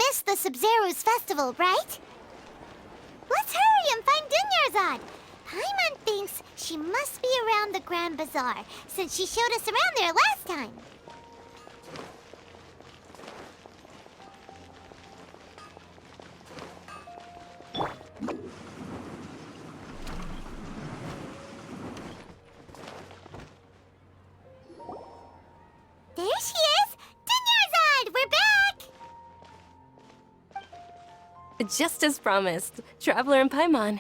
missed the Sumeru's festival, right? Let's hurry and find Dunyarzad. Paimon thinks she must be around the Grand Bazaar, since she showed us around there last time. There she is! Dunyarzad, we're back! Just as promised, Traveler and Paimon.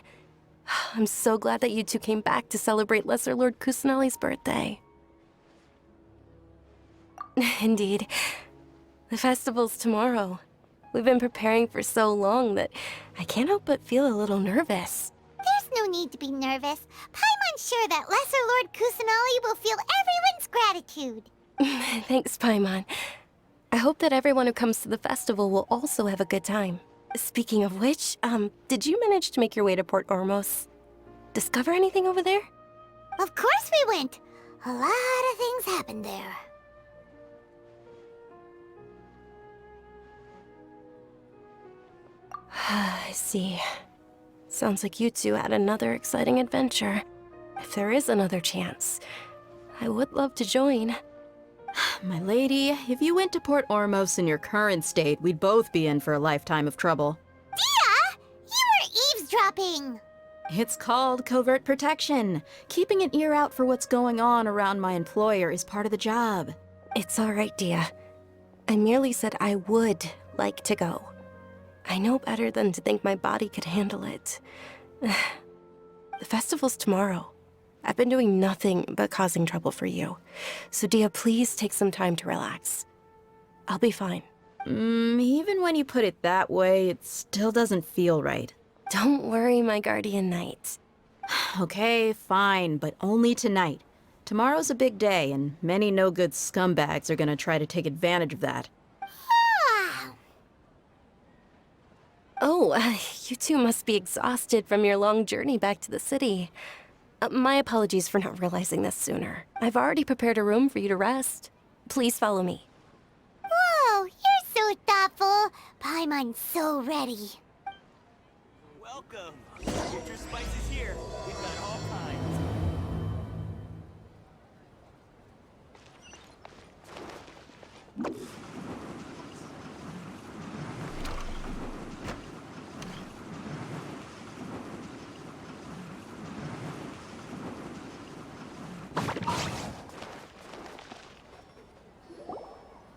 I'm so glad that you two came back to celebrate Lesser Lord Kusanali's birthday. Indeed. The festival's tomorrow. We've been preparing for so long that I can't help but feel a little nervous. There's no need to be nervous. Paimon's sure that Lesser Lord Kusanali will feel everyone's gratitude. Thanks, Paimon. I hope that everyone who comes to the festival will also have a good time. Speaking of which, did you manage to make your way to Port Ormos? Discover anything over there? Of course we went. A lot of things happened there. I see. Sounds like you two had another exciting adventure. If there is another chance, I would love to join. My lady, if you went to Port Ormos in your current state, we'd both be in for a lifetime of trouble. Dia! You were eavesdropping! It's called covert protection. Keeping an ear out for what's going on around my employer is part of the job. It's all right, Dia. I merely said I would like to go. I know better than to think my body could handle it. The festival's tomorrow. I've been doing nothing but causing trouble for you. So Dia, please take some time to relax. I'll be fine. Even when you put it that way, it still doesn't feel right. Don't worry, my guardian knight. Okay, fine, but only tonight. Tomorrow's a big day, and many no-good scumbags are gonna try to take advantage of that. Oh, you two must be exhausted from your long journey back to the city. My apologies for not realizing this sooner. I've already prepared a room for you to rest. Please follow me. Whoa, you're so thoughtful. Paimon's so ready. Welcome. Get your spices here. We've got all kinds.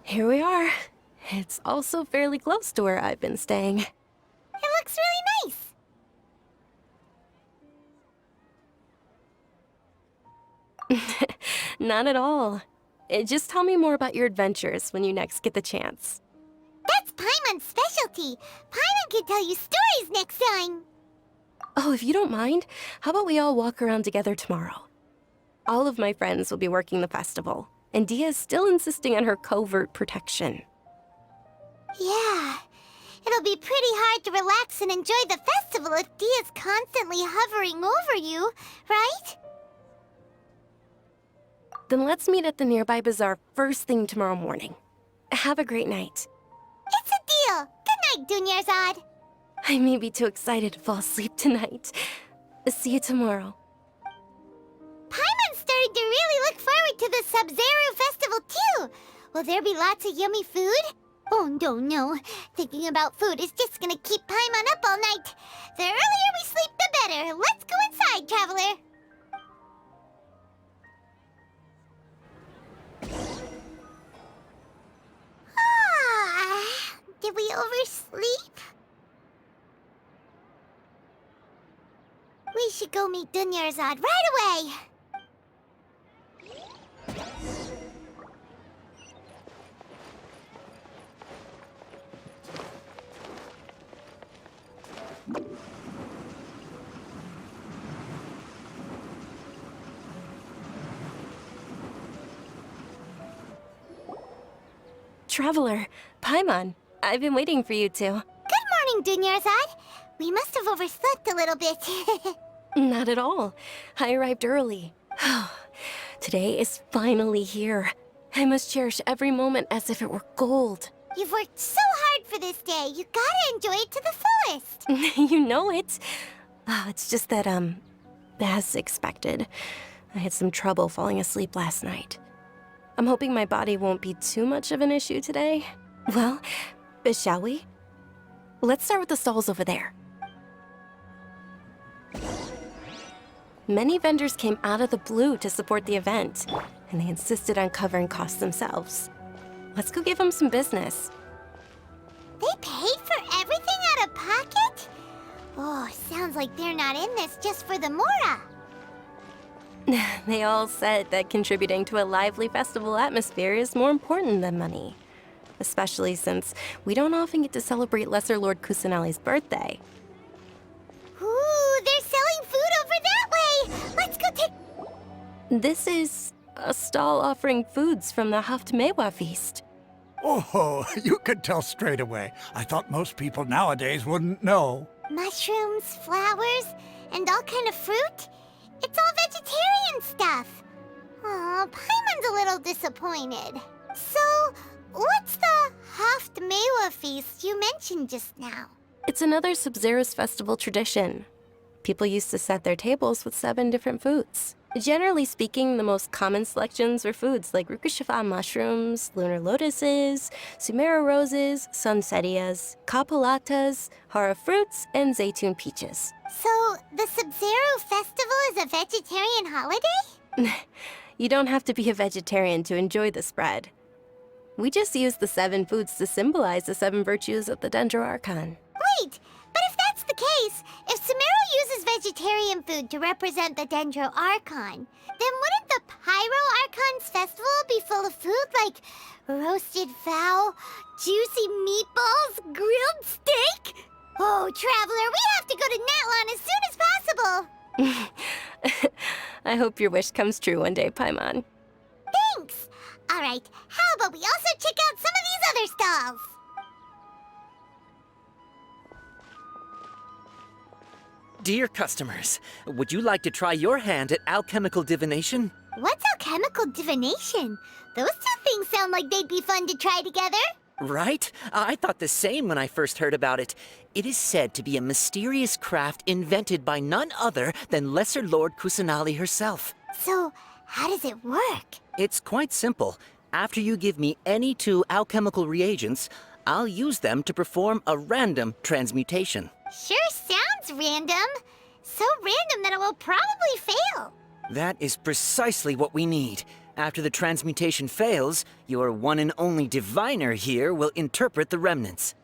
Here we are. It's also fairly close to where I've been staying. It looks really nice. Not at all. Just tell me more about your adventures when you next get the chance. That's Paimon's specialty. Paimon can tell you stories next time. Oh, if you don't mind, how about we all walk around together tomorrow? All of my friends will be working the festival, and Dia is still insisting on her covert protection. Yeah. It'll be pretty hard to relax and enjoy the festival if Dia's constantly hovering over you, right? Then let's meet at the nearby bazaar first thing tomorrow morning. Have a great night. It's a deal. Good night, Dunyarzad. I may be too excited to fall asleep tonight. See you tomorrow. Paimon's starting to really look forward to the Sub-Zero Festival, too. Will there be lots of yummy food? Oh, no. Thinking about food is just gonna keep Paimon up all night. The earlier we sleep, the better. Let's go inside, Traveler. Did we oversleep? We should go meet Dunyarzad right away. Traveler, Paimon, I've been waiting for you two. Good morning, Dunyarzad. We must have overslept a little bit. Not at all. I arrived early. Today is finally here. I must cherish every moment as if it were gold. You've worked so hard for this day. You gotta enjoy it to the fullest. You know it. Oh, it's just that, as expected, I had some trouble falling asleep last night. I'm hoping my body won't be too much of an issue today. Well, shall we? Let's start with the stalls over there. Many vendors came out of the blue to support the event, and they insisted on covering costs themselves. Let's go give them some business. They paid for everything out of pocket? Oh, sounds like they're not in this just for the Mora. They all said that contributing to a lively festival atmosphere is more important than money. Especially since we don't often get to celebrate Lesser Lord Kusanali's birthday. Ooh, they're selling food over that way! Let's go take... This is a stall offering foods from the AVWNG feast. Oh, you could tell straight away. I thought most people nowadays wouldn't know. Mushrooms, flowers, and all kind of fruit? It's all vegetarian stuff. Oh, Paimon's a little disappointed. So, what's the AVWNG feast you mentioned just now? It's another Sub-Zero's festival tradition. People used to set their tables with 7 different foods. Generally speaking, the most common selections were foods like Rukushifa mushrooms, lunar lotuses, Sumeru roses, sunsetias, kapulatas, hara fruits, and zaytun peaches. So, the Sub-Zero festival is a vegetarian holiday? You don't have to be a vegetarian to enjoy the spread. We just use the 7 foods to symbolize the 7 virtues of the Dendro Archon. Wait, but if that's the case, if Sumeru uses vegetarian food to represent the Dendro Archon, then wouldn't the Pyro Archon's festival be full of food like roasted fowl, juicy meatballs, grilled steak? Oh, Traveler, we have to go to Natlan as soon as possible! I hope your wish comes true one day, Paimon. Thanks! Alright, how about we also check out some of these other stalls? Dear customers, would you like to try your hand at alchemical divination? What's alchemical divination? Those two things sound like they'd be fun to try together. Right? I thought the same when I first heard about it. It is said to be a mysterious craft invented by none other than Lesser Lord Kusanali herself. So, how does it work? It's quite simple. After you give me any 2 alchemical reagents, I'll use them to perform a random transmutation. Sure sounds random. So random that it will probably fail. That is precisely what we need. After the transmutation fails, your one and only diviner here will interpret the remnants.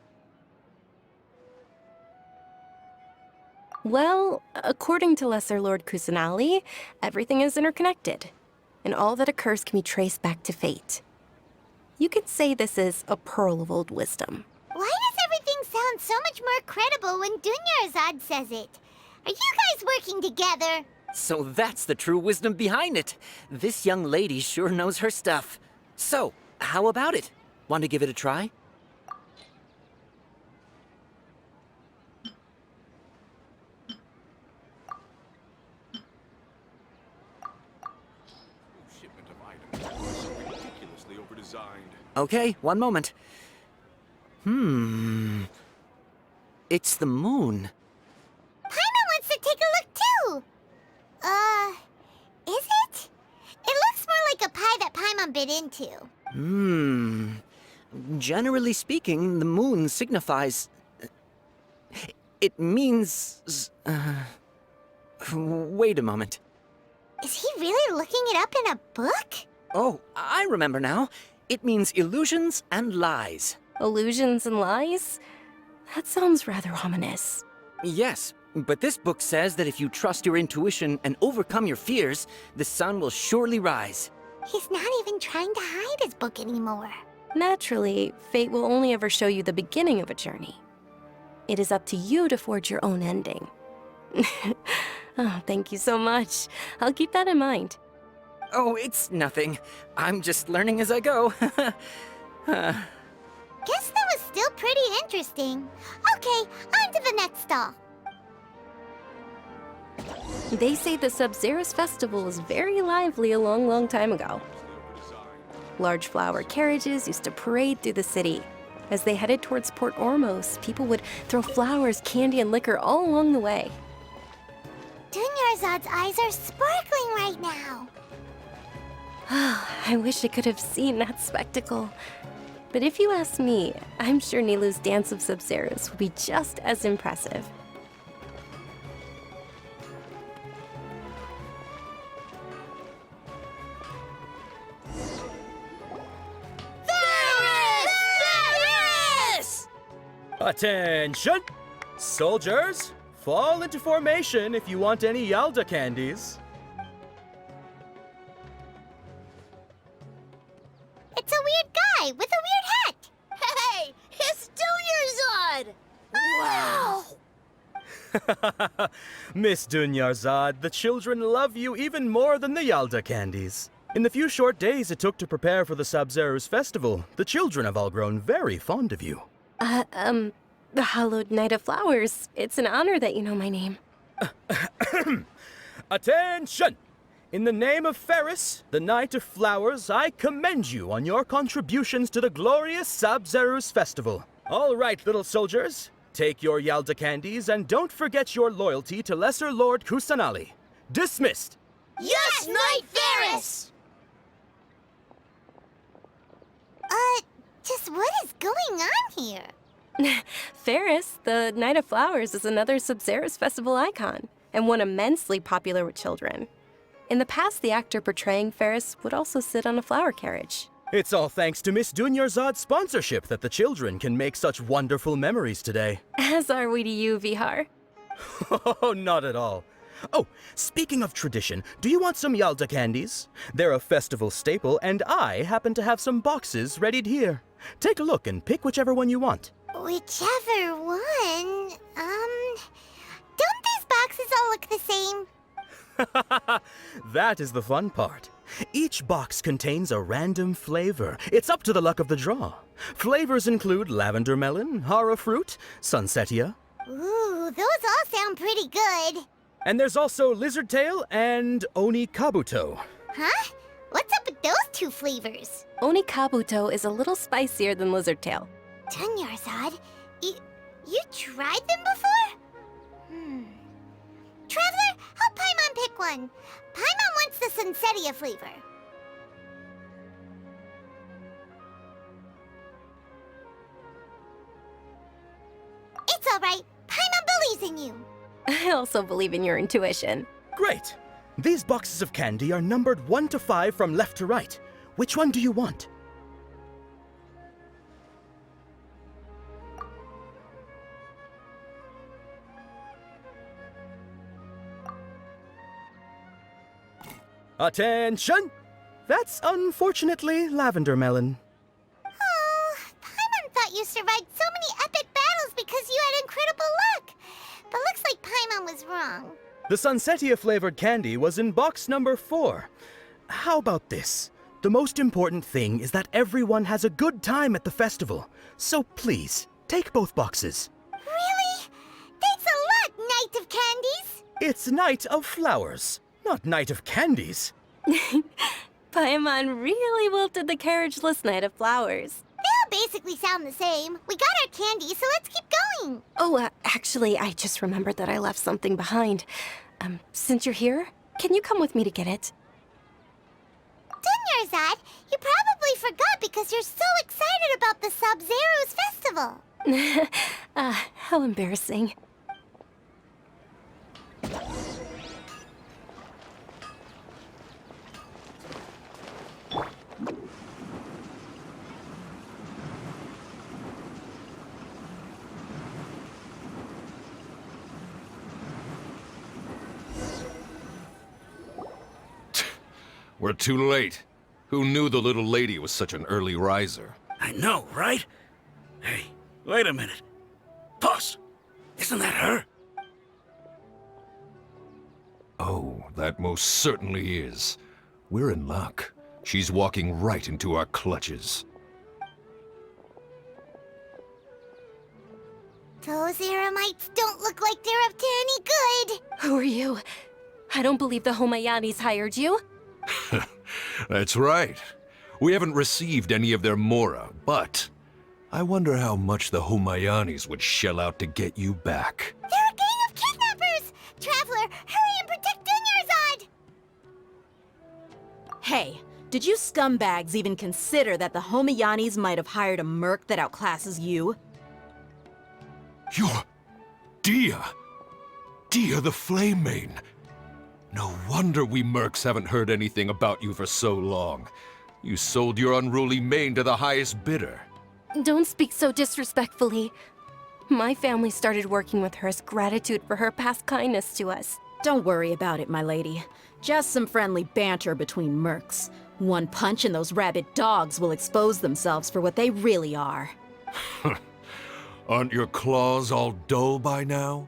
Well, according to Lesser Lord Kusanali, everything is interconnected, and all that occurs can be traced back to fate. You could say this is a pearl of old wisdom. Why does everything sound so much more credible when Dunyarzad says it? Are you guys working together? So that's the true wisdom behind it. This young lady sure knows her stuff. So, how about it? Want to give it a try? Shipment of items was so ridiculously overdesigned. Okay, one moment. It's the moon. Paimon wants to take a look too. Is it? It looks more like a pie that Paimon bit into. Generally speaking, the moon signifies... It means... Wait a moment. Is he really looking it up in a book? Oh, I remember now. It means illusions and lies. Illusions and lies? That sounds rather ominous. Yes, but this book says that if you trust your intuition and overcome your fears, the sun will surely rise. He's not even trying to hide his book anymore. Naturally, fate will only ever show you the beginning of a journey. It is up to you to forge your own ending. Oh, thank you so much. I'll keep that in mind. Oh, it's nothing. I'm just learning as I go. Guess that was still pretty interesting. Okay, on to the next stall. They say the Sub-Zero's festival was very lively a long time ago. Large flower carriages used to parade through the city. As they headed towards Port Ormos, people would throw flowers, candy, and liquor all along the way. Dunyarzad's eyes are sparkling right now. I wish I could have seen that spectacle. But if you ask me, I'm sure Nilu's dance of Sub-Zeros would be just as impressive. Attention! Soldiers, fall into formation if you want any Yalda candies. It's a weird guy with a weird hat. Hey, it's Dunyarzad! Wow! Miss Dunyarzad, the children love you even more than the Yalda candies. In the few short days it took to prepare for the Sub-Zero's festival, the children have all grown very fond of you. The Hallowed Knight of Flowers. It's an honor that you know my name. Attention! In the name of Ferris, the Knight of Flowers, I commend you on your contributions to the glorious Sub-Zero's festival. All right, little soldiers, take your Yalda candies and don't forget your loyalty to Lesser Lord Kusanali. Dismissed! Yes, Knight Ferris! Just what is going on here? Ferris, the Knight of Flowers, is another Sub-Zero's festival icon, and one immensely popular with children. In the past, the actor portraying Ferris would also sit on a flower carriage. It's all thanks to Miss Dunyarzad's sponsorship that the children can make such wonderful memories today. As are we to you, Vihar. Oh, not at all. Oh, speaking of tradition, do you want some Yalda candies? They're a festival staple, and I happen to have some boxes readied here. Take a look and pick whichever one you want. Whichever one. Don't these boxes all look the same? That is the fun part. Each box contains a random flavor. It's up to the luck of the draw. Flavors include lavender melon, hara fruit, sunsetia. Ooh, those all sound pretty good. And there's also lizard tail and oni kabuto. Huh? What's up with those two flavors? Oni Kabuto is a little spicier than Lizard Tail. Dunyarzad, you tried them before? Traveler, help Paimon pick one. Paimon wants the Sunsetia flavor. It's all right. Paimon believes in you. I also believe in your intuition. Great! These boxes of candy are numbered 1 to 5 from left to right. Which one do you want? Attention! That's unfortunately lavender melon. Oh, Paimon thought you survived so many epic battles because you had incredible luck. But looks like Paimon was wrong. The Sunsetia flavored candy was in box number 4. How about this? The most important thing is that everyone has a good time at the festival. So please, take both boxes. Really? Thanks a lot, Knight of Candies. It's Knight of Flowers, not Knight of Candies. Paimon really wilted the carriageless Knight of Flowers. They all basically sound the same. We got our candy, so let's keep going. Oh, actually, I just remembered that I left something behind. Since you're here, can you come with me to get it? Dunyarzad, you probably forgot because you're so excited about the Sub-Zero's festival. How embarrassing. We're too late. Who knew the little lady was such an early riser? I know, right? Hey, wait a minute. Boss, isn't that her? Oh, that most certainly is. We're in luck. She's walking right into our clutches. Those Eremites don't look like they're up to any good. Who are you? I don't believe the Homayanis hired you. That's right. We haven't received any of their Mora, but I wonder how much the Humayanis would shell out to get you back. They're a gang of kidnappers! Traveler, hurry and protect Dunyarzad! Hey, did you scumbags even consider that the Homayanis might have hired a merc that outclasses you? You're... Dia! Dia the Flame Main! No wonder we mercs haven't heard anything about you for so long. You sold your unruly mane to the highest bidder. Don't speak so disrespectfully. My family started working with her as gratitude for her past kindness to us. Don't worry about it, my lady. Just some friendly banter between mercs. One punch and those rabid dogs will expose themselves for what they really are. Aren't your claws all dull by now?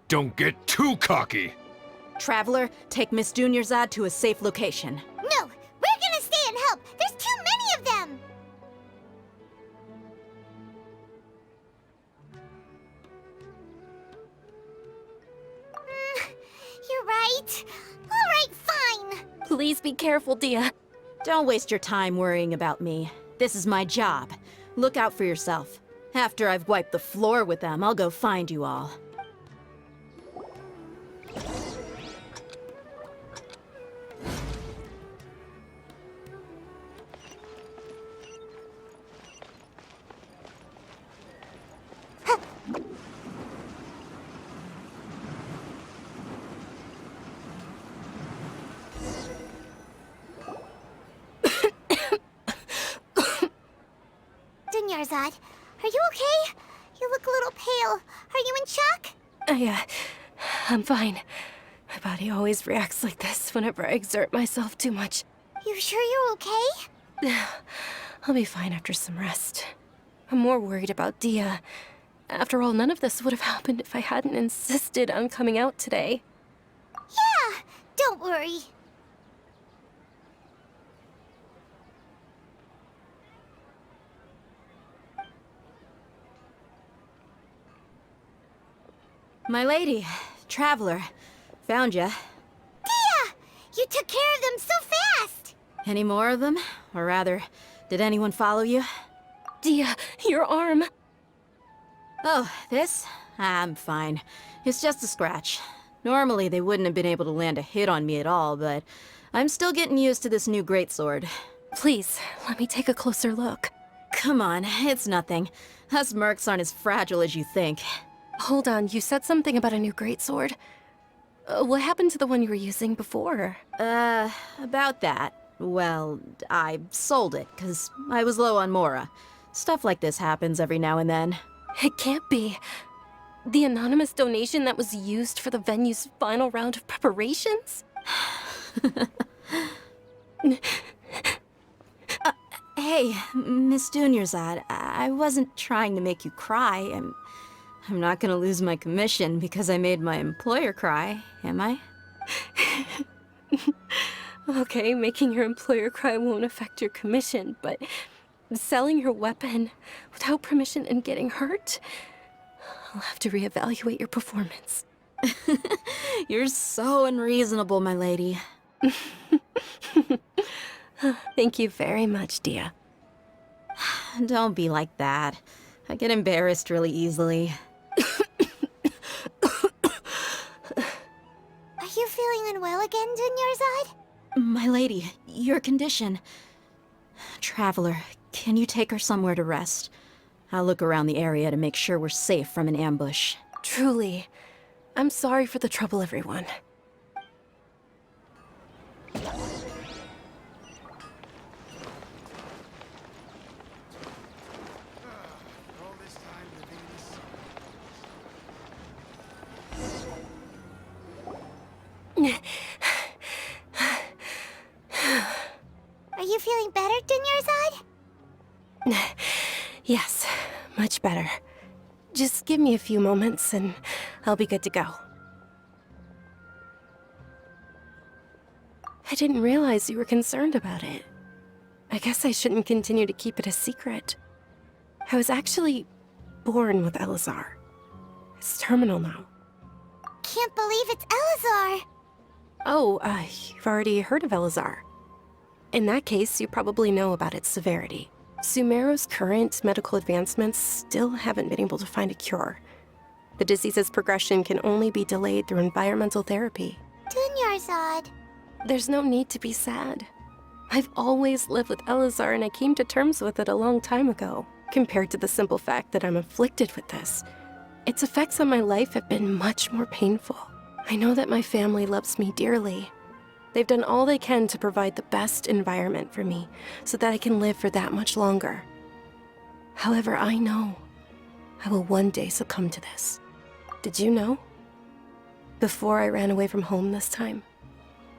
Don't get too cocky! Traveler, take Miss Dunyarzad to a safe location. No, we're gonna stay and help. There's too many of them. You're right. All right, fine. Please be careful, Dia. Don't waste your time worrying about me. This is my job. Look out for yourself. After I've wiped the floor with them, I'll go find you all. Dunyarzad, are you okay? You look a little pale. Are you in shock? I'm fine. My body always reacts like this whenever I exert myself too much. You sure you're okay? I'll be fine after some rest. I'm more worried about Dia. After all, none of this would have happened if I hadn't insisted on coming out today. Yeah, don't worry. My lady, Traveler, found ya. Dia! You took care of them so fast! Any more of them? Or rather, did anyone follow you? Dia, your arm! Oh, this? I'm fine. It's just a scratch. Normally, they wouldn't have been able to land a hit on me at all, but I'm still getting used to this new greatsword. Please, let me take a closer look. Come on, it's nothing. Us mercs aren't as fragile as you think. Hold on, you said something about a new greatsword. What happened to the one you were using before? About that. Well, I sold it, 'cause I was low on Mora. Stuff like this happens every now and then. It can't be. The anonymous donation that was used for the venue's final round of preparations? Hey, Miss Dunyarzad, I wasn't trying to make you cry. I'm not gonna lose my commission because I made my employer cry, am I? Okay, making your employer cry won't affect your commission, but selling your weapon without permission and getting hurt? I'll have to reevaluate your performance. You're so unreasonable, my lady. Thank you very much, Dia. Don't be like that. I get embarrassed really easily. Are you feeling unwell again, Dunyarzad? My lady, your condition. Traveler, can you take her somewhere to rest? I'll look around the area to make sure we're safe from an ambush. Truly, I'm sorry for the trouble, everyone. Are you feeling better, Dunyarzad? Yes, much better. Just give me a few moments and I'll be good to go. I didn't realize you were concerned about it. I guess I shouldn't continue to keep it a secret. I was actually born with Elazar. It's terminal now. Can't believe it's Elazar. Oh, you've already heard of Elazar. In that case, you probably know about its severity. Sumeru's current medical advancements still haven't been able to find a cure. The disease's progression can only be delayed through environmental therapy. Dunyarzad. There's no need to be sad. I've always lived with Elazar, and I came to terms with it a long time ago. Compared to the simple fact that I'm afflicted with this, its effects on my life have been much more painful. I know that my family loves me dearly. They've done all they can to provide the best environment for me so that I can live for that much longer. However, I know I will one day succumb to this. Did you know? Before I ran away from home this time,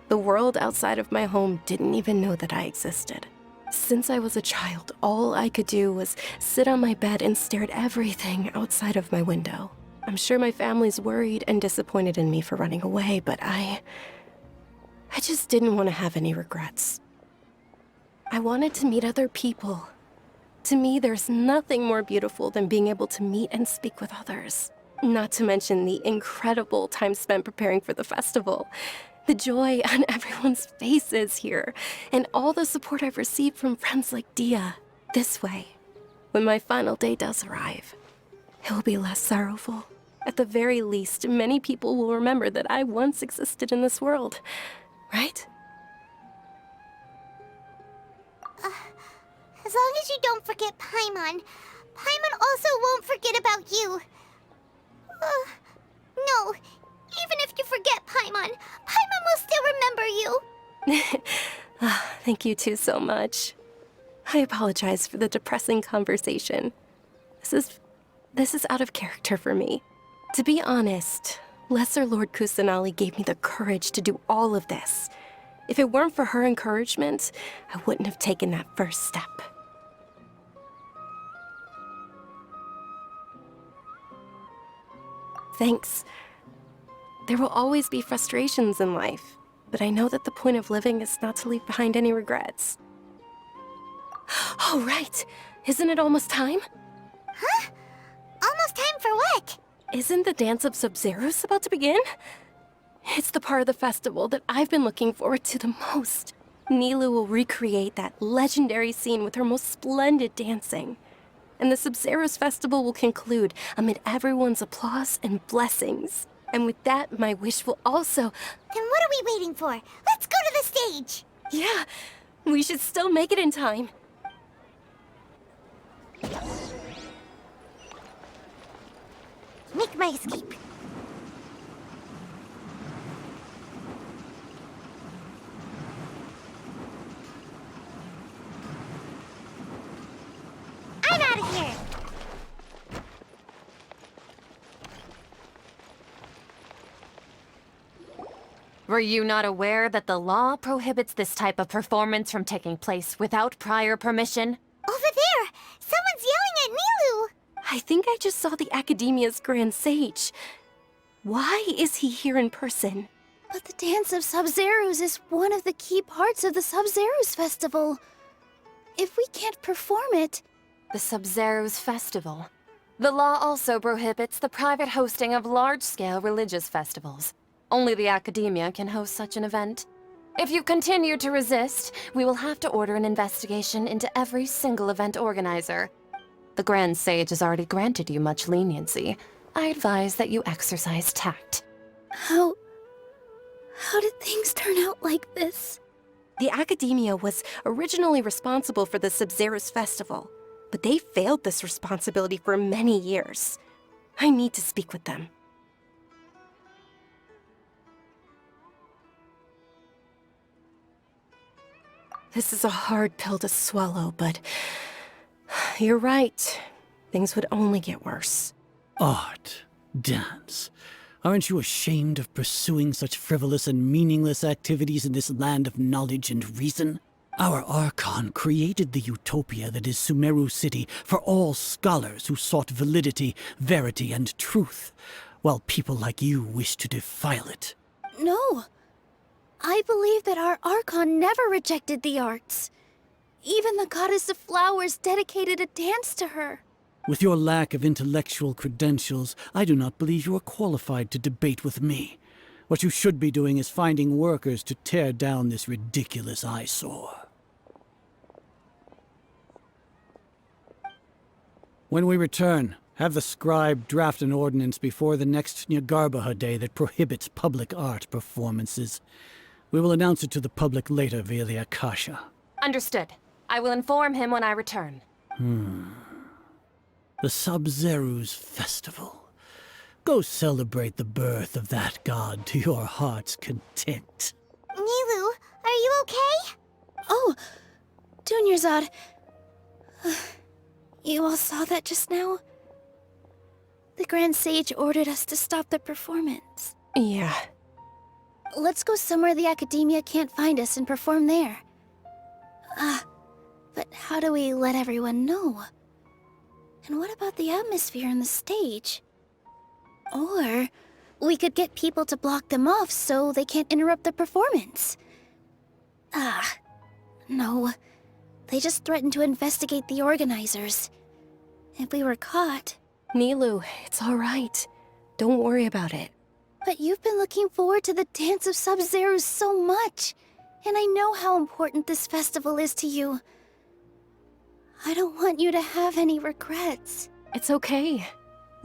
the world outside of my home didn't even know that I existed. Since I was a child, all I could do was sit on my bed and stare at everything outside of my window. I'm sure my family's worried and disappointed in me for running away, but I just didn't want to have any regrets. I wanted to meet other people. To me, there's nothing more beautiful than being able to meet and speak with others. Not to mention the incredible time spent preparing for the festival. The joy on everyone's faces here, and all the support I've received from friends like Dia. This way, when my final day does arrive, it will be less sorrowful. At the very least, many people will remember that I once existed in this world, right? As long as you don't forget Paimon, Paimon also won't forget about you. No, even if you forget Paimon, Paimon will still remember you. Thank you two so much. I apologize for the depressing conversation. This is out of character for me. To be honest, Lesser Lord Kusanali gave me the courage to do all of this. If it weren't for her encouragement, I wouldn't have taken that first step. Thanks. There will always be frustrations in life, but I know that the point of living is not to leave behind any regrets. Oh, right! Isn't it almost time? Huh? Almost time for what? Isn't the Dance of Sub-Zeros about to begin? It's the part of the festival that I've been looking forward to the most. Nilu will recreate that legendary scene with her most splendid dancing. And the Sub-Zeros festival will conclude amid everyone's applause and blessings. And with that, my wish will also... Then what are we waiting for? Let's go to the stage! Yeah, we should still make it in time. Make my escape. I'm out of here! Were you not aware that the law prohibits this type of performance from taking place without prior permission? Over there! Someone's yelling at Nilu! I think I just saw the Academia's Grand Sage. Why is he here in person? But the Dance of Sub-Zeros is one of the key parts of the Sub-Zeros festival. If we can't perform it... The Sub-Zeros festival. The law also prohibits the private hosting of large-scale religious festivals. Only the Academia can host such an event. If you continue to resist, we will have to order an investigation into every single event organizer. The Grand Sage has already granted you much leniency. I advise that you exercise tact. How did things turn out like this? The Academia was originally responsible for the Sub-Zeros festival, but they failed this responsibility for many years. I need to speak with them. This is a hard pill to swallow, but you're right. Things would only get worse. Art, dance. Aren't you ashamed of pursuing such frivolous and meaningless activities in this land of knowledge and reason? Our Archon created the utopia that is Sumeru City for all scholars who sought validity, verity, and truth, while people like you wish to defile it. No. I believe that our Archon never rejected the arts. Even the Goddess of Flowers dedicated a dance to her. With your lack of intellectual credentials, I do not believe you are qualified to debate with me. What you should be doing is finding workers to tear down this ridiculous eyesore. When we return, have the scribe draft an ordinance before the next Nyargarbaha day that prohibits public art performances. We will announce it to the public later via the Akasha. Understood. I will inform him when I return. The Sub-Zeru's festival. Go celebrate the birth of that god to your heart's content. Nilu, are you okay? Oh, Dunyarzad. You all saw that just now? The Grand Sage ordered us to stop the performance. Yeah. Let's go somewhere the Academia can't find us and perform there. But how do we let everyone know? And what about the atmosphere on the stage? Or we could get people to block them off so they can't interrupt the performance. No. They just threatened to investigate the organizers. If we were caught... Nilu, it's all right. Don't worry about it. But you've been looking forward to the Dance of Sub-Zero so much. And I know how important this festival is to you. I don't want you to have any regrets. It's okay.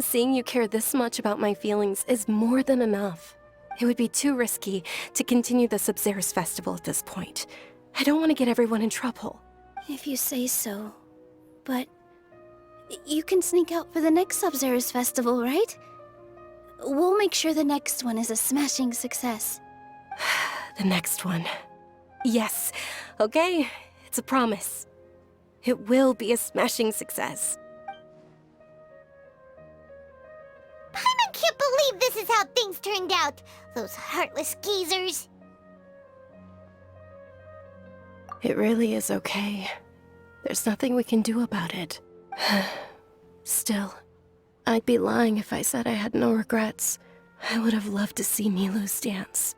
Seeing you care this much about my feelings is more than enough. It would be too risky to continue the Sub-Zero's festival at this point. I don't want to get everyone in trouble. If you say so. But... you can sneak out for the next Sub-Zero's festival, right? We'll make sure the next one is a smashing success. The next one. Yes. Okay. It's a promise. It will be a smashing success. Paimon can't believe this is how things turned out. Those heartless geezers. It really is okay. There's nothing we can do about it. Still, I'd be lying if I said I had no regrets. I would have loved to see Nilu's dance.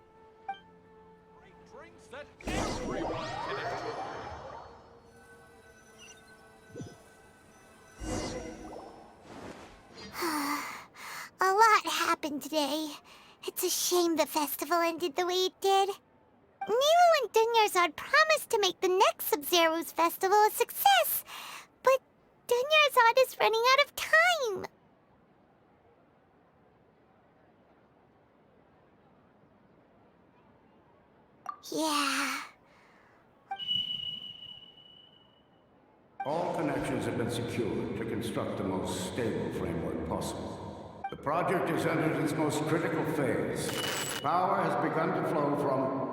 A lot happened today. It's a shame the festival ended the way it did. Nilu and Dunyarzad promised to make the next Sub-Zero's festival a success, but Dunyarzad is running out of time. Yeah. All connections have been secured to construct the most stable framework possible. The project has entered its most critical phase. Power has begun to flow from...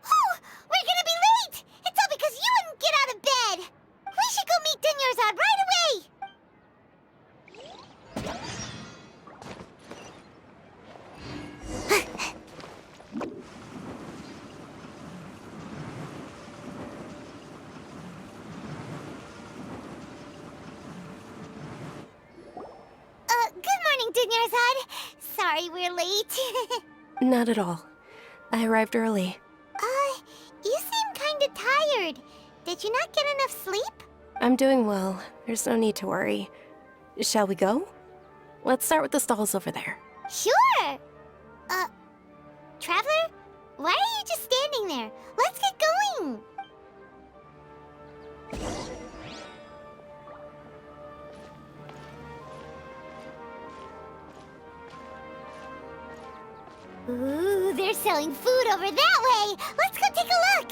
Oh, we're gonna be late! It's all because you wouldn't get out of bed! We should go meet Dunyarzad right away! Good morning, Dunyarzad. Sorry we're late. Not at all. I arrived early. You seem kinda tired. Did you not get enough sleep? I'm doing well. There's no need to worry. Shall we go? Let's start with the stalls over there. Sure! Traveler? Why are you just standing there? Let's get going! Ooh, they're selling food over that way! Let's go take a look!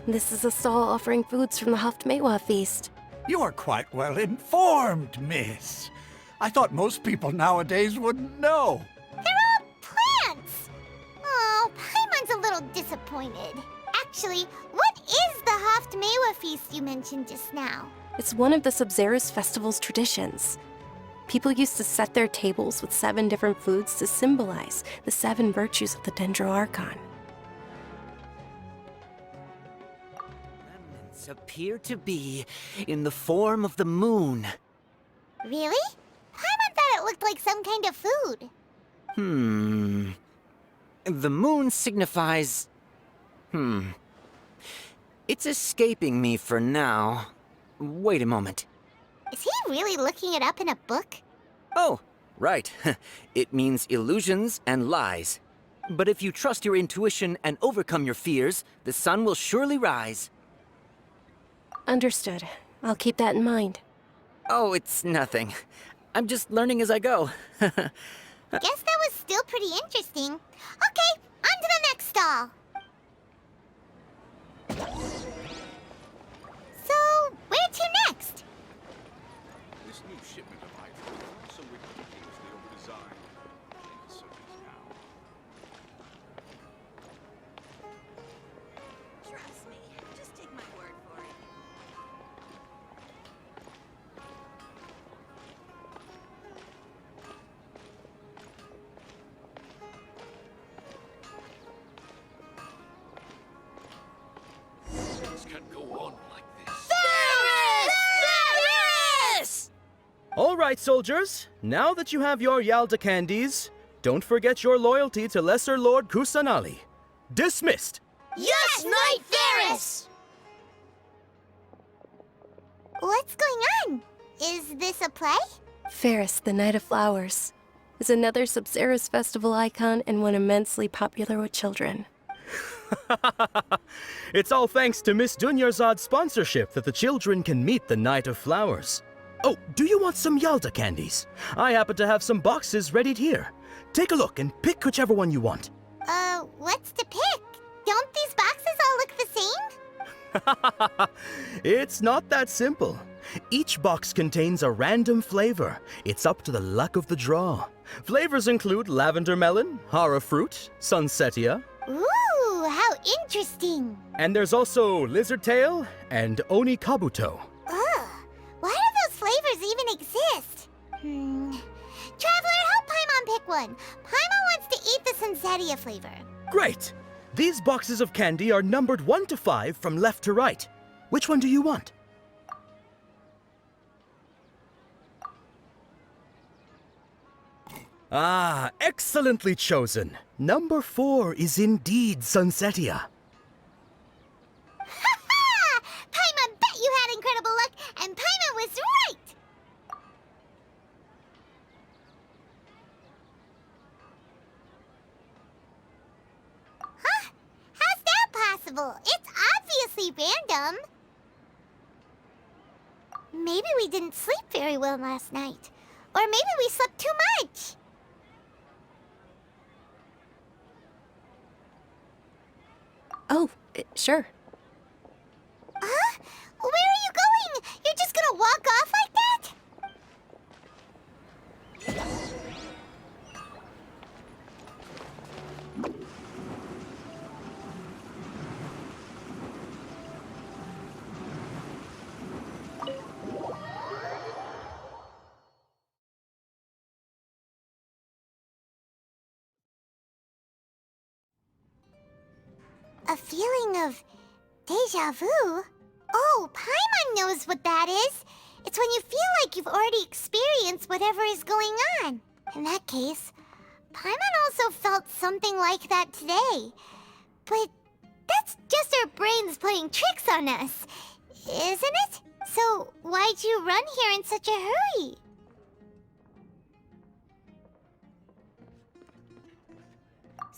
This is a stall offering foods from the Haftmewa feast. You are quite well informed, miss. I thought most people nowadays wouldn't know. They're all plants! Oh, Paimon's a little disappointed. Actually, what is the Haftmewa feast you mentioned just now? It's one of the Sub-Zero's festival's traditions. People used to set their tables with 7 different foods to symbolize the 7 virtues of the Dendro Archon. Remnants appear to be in the form of the moon. Really? Paimon thought it looked like some kind of food. The moon signifies... It's escaping me for now. Wait a moment. Is he really looking it up in a book? Oh, right. It means illusions and lies. But if you trust your intuition and overcome your fears, the sun will surely rise. Understood. I'll keep that in mind. Oh, it's nothing. I'm just learning as I go. Guess that was still pretty interesting. Okay, on to the next stall. So, where to next? This new shipment of items is so ridiculously overdesigned. So now. Trust me. Just take my word for it. Things can't go on like this. Ferris! All right, soldiers. Now that you have your Yalda candies, don't forget your loyalty to Lesser Lord Kusanali. Dismissed! Yes, Knight Ferris! What's going on? Is this a play? Ferris, the Night of Flowers, is another Sub-Zero's festival icon and one immensely popular with children. It's all thanks to Miss Dunyarzad's sponsorship that the children can meet the Night of Flowers. Oh, do you want some Yalda candies? I happen to have some boxes ready here. Take a look and pick whichever one you want. What's to pick? Don't these boxes all look the same? It's not that simple. Each box contains a random flavor. It's up to the luck of the draw. Flavors include lavender melon, hara fruit, sunsetia, Ooh, how interesting. and there's also lizard tail and oni kabuto. Ugh, why do those flavors even exist? Traveler, help Paimon pick one. Paimon wants to eat the sunsetia flavor. Great! These boxes of candy are numbered 1 to 5 from left to right. Which one do you want? Ah, excellently chosen. Number 4 is indeed sunsetia. Ha ha! Paimon bet you had incredible luck, and Paimon was right! Huh? How's that possible? It's obviously random. Maybe we didn't sleep very well last night. Or maybe we slept too much. Oh, sure. Huh? Where are you going? You're just gonna walk off like that? A feeling of deja vu? Oh, Paimon knows what that is. It's when you feel like you've already experienced whatever is going on. In that case, Paimon also felt something like that today. But that's just our brains playing tricks on us, isn't it? So why'd you run here in such a hurry?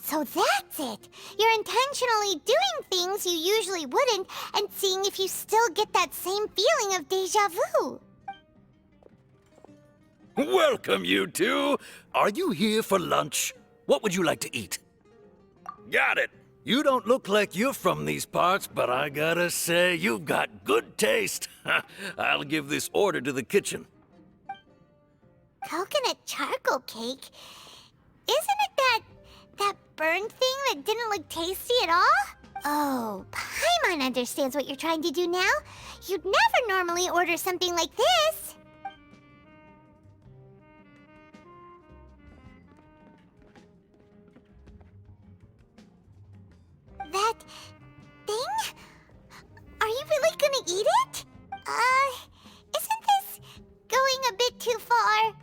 So that's it! You're intentionally doing things you usually wouldn't and seeing if you still get that same feeling of deja vu. Welcome, you two. Are you here for lunch? What would you like to eat? Got it. You don't look like you're from these parts, but I gotta say, you've got good taste. I'll give this order to the kitchen. Coconut charcoal cake? Isn't it that burned thing that didn't look tasty at all? Oh, Paimon understands what you're trying to do now. You'd never normally order something like this. That thing? Are you really gonna eat it? Isn't this going a bit too far?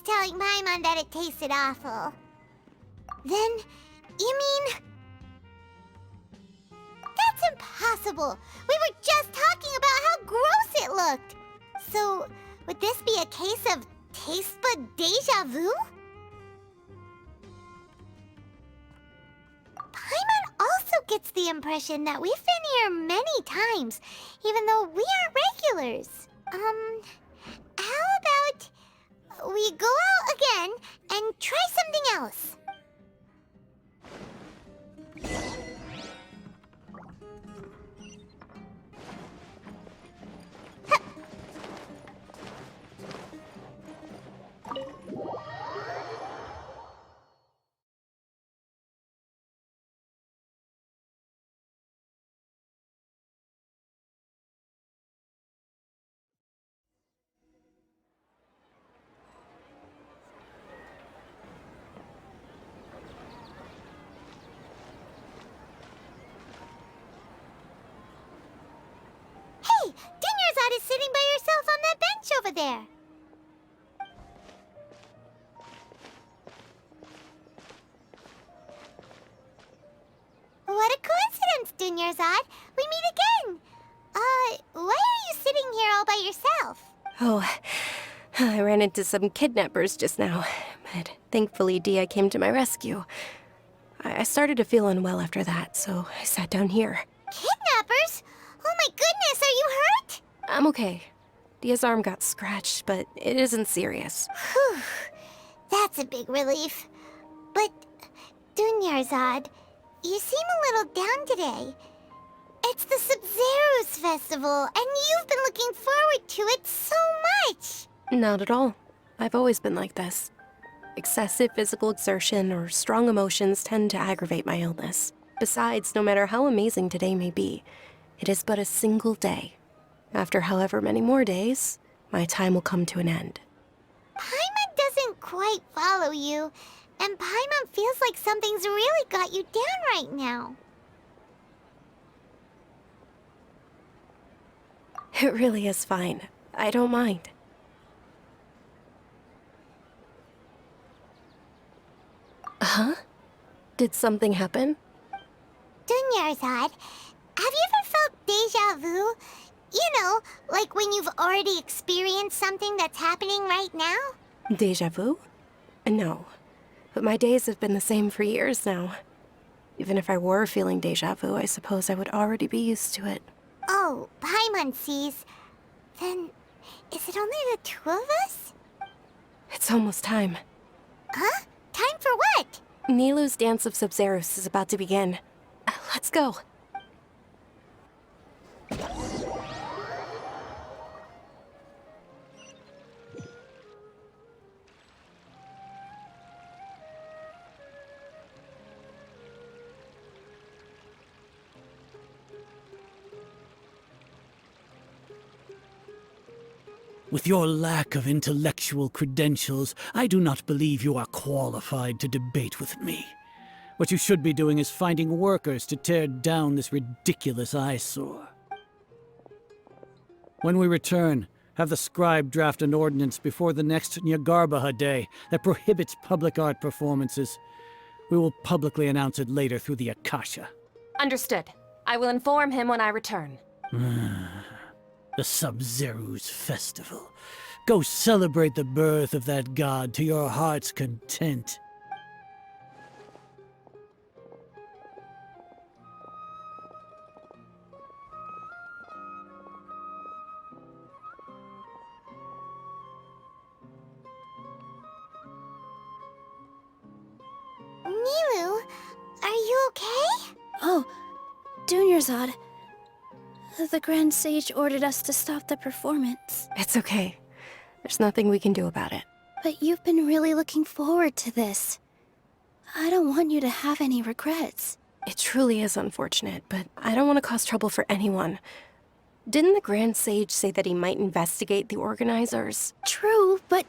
was telling Paimon that it tasted awful. Then, you mean... That's impossible! We were just talking about how gross it looked! So, would this be a case of taste bud deja vu? Paimon also gets the impression that we've been here many times, even though we aren't regulars. How about we go out again and try something else? Hey, Dunyarzad is sitting by herself on that bench over there. What a coincidence, Dunyarzad. We meet again. Why are you sitting here all by yourself? Oh, I ran into some kidnappers just now, but thankfully Dia came to my rescue. I started to feel unwell after that, so I sat down here. Kidnappers? Oh my goodness, are you hurt? I'm okay. Dia's arm got scratched, but it isn't serious. Whew, that's a big relief. But, Dunyarzad, you seem a little down today. It's the Sub-Zero's festival, and you've been looking forward to it so much! Not at all. I've always been like this. Excessive physical exertion or strong emotions tend to aggravate my illness. Besides, no matter how amazing today may be, it is but a single day. After however many more days, my time will come to an end. Paimon doesn't quite follow you, and Paimon feels like something's really got you down right now. It really is fine. I don't mind. Huh? Did something happen? Dunyarzad, have you ever felt deja vu? You know, like when you've already experienced something that's happening right now? Deja vu? No. But my days have been the same for years now. Even if I were feeling deja vu, I suppose I would already be used to it. Oh, Paimon sees. Then, is it only the two of us? It's almost time. Huh? Time for what? Nilou's Dance of Sub-Zeros is about to begin. Let's go. With your lack of intellectual credentials, I do not believe you are qualified to debate with me. What you should be doing is finding workers to tear down this ridiculous eyesore. When we return, have the scribe draft an ordinance before the next Nyagarbaha Day that prohibits public art performances. We will publicly announce it later through the Akasha. Understood. I will inform him when I return. The Sub-Zero's festival. Go celebrate the birth of that god to your heart's content. Nilou, are you okay? Oh, Dunyarzad. The Grand Sage ordered us to stop the performance. It's okay. There's nothing we can do about it. But you've been really looking forward to this. I don't want you to have any regrets. It truly is unfortunate, but I don't want to cause trouble for anyone. Didn't the Grand Sage say that he might investigate the organizers? True, but...